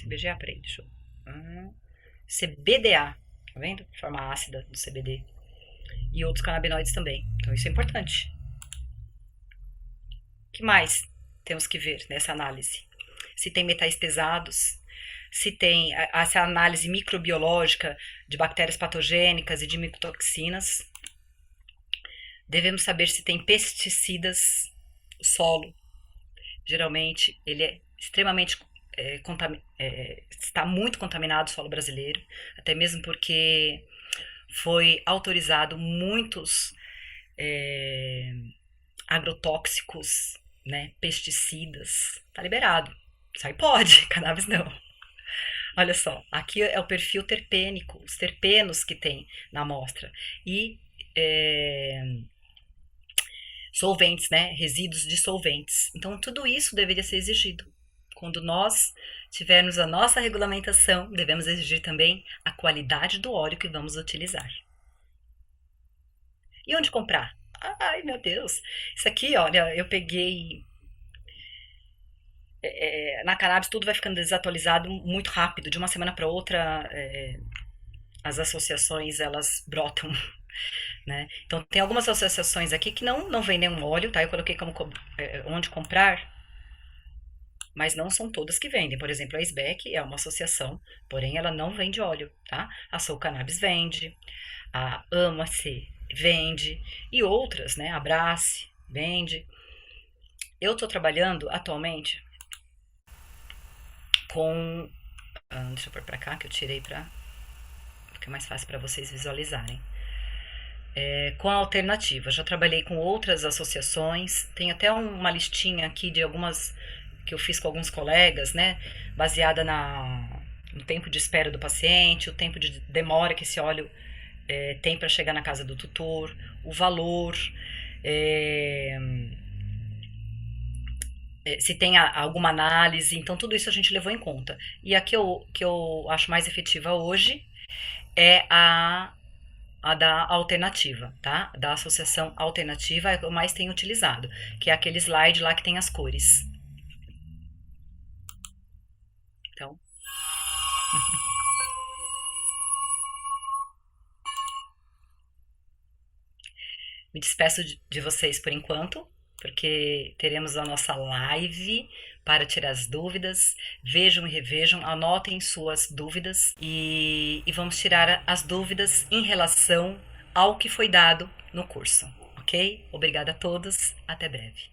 CBGA, peraí, deixa eu... CBDA, tá vendo? Forma ácida do CBD. E outros canabinoides também. Então, isso é importante. O que mais temos que ver nessa análise? Se tem metais pesados, se tem essa análise microbiológica de bactérias patogênicas e de micotoxinas. Devemos saber se tem pesticidas. O solo, geralmente, ele é extremamente está muito contaminado, o solo brasileiro, até mesmo porque foi autorizado muitos agrotóxicos, né, pesticidas, tá liberado, isso aí pode, cannabis não. Olha só, aqui é o perfil terpênico, os terpenos que tem na amostra, e solventes, né? Resíduos de solventes. Então, tudo isso deveria ser exigido. Quando nós tivermos a nossa regulamentação, devemos exigir também a qualidade do óleo que vamos utilizar. E onde comprar? Ai, meu Deus! Isso aqui, olha, eu peguei... na cannabis tudo vai ficando desatualizado muito rápido. De uma semana para outra, as associações, elas brotam. Né? Então, tem algumas associações aqui que não vendem um óleo, tá? Eu coloquei como onde comprar, mas não são todas que vendem. Por exemplo, a SBEC é uma associação, porém ela não vende óleo, tá? A Soul Cannabis vende, a Ama-se vende, e outras, né? A Abrace vende. Eu estou trabalhando atualmente com... deixa eu pôr pra cá, que eu tirei pra ficar mais fácil para vocês visualizarem. Com a alternativa. Já trabalhei com outras associações, tem até uma listinha aqui de algumas que eu fiz com alguns colegas, né, baseada no tempo de espera do paciente, o tempo de demora que esse óleo tem para chegar na casa do tutor, o valor, se tem alguma análise, então tudo isso a gente levou em conta. E a que eu acho mais efetiva hoje é a a da alternativa, tá? Da associação alternativa é o que eu mais tenho utilizado, que é aquele slide lá que tem as cores. Então, me despeço de vocês por enquanto, porque teremos a nossa live para tirar as dúvidas. Vejam e revejam, anotem suas dúvidas e vamos tirar as dúvidas em relação ao que foi dado no curso, ok? Obrigada a todos, até breve.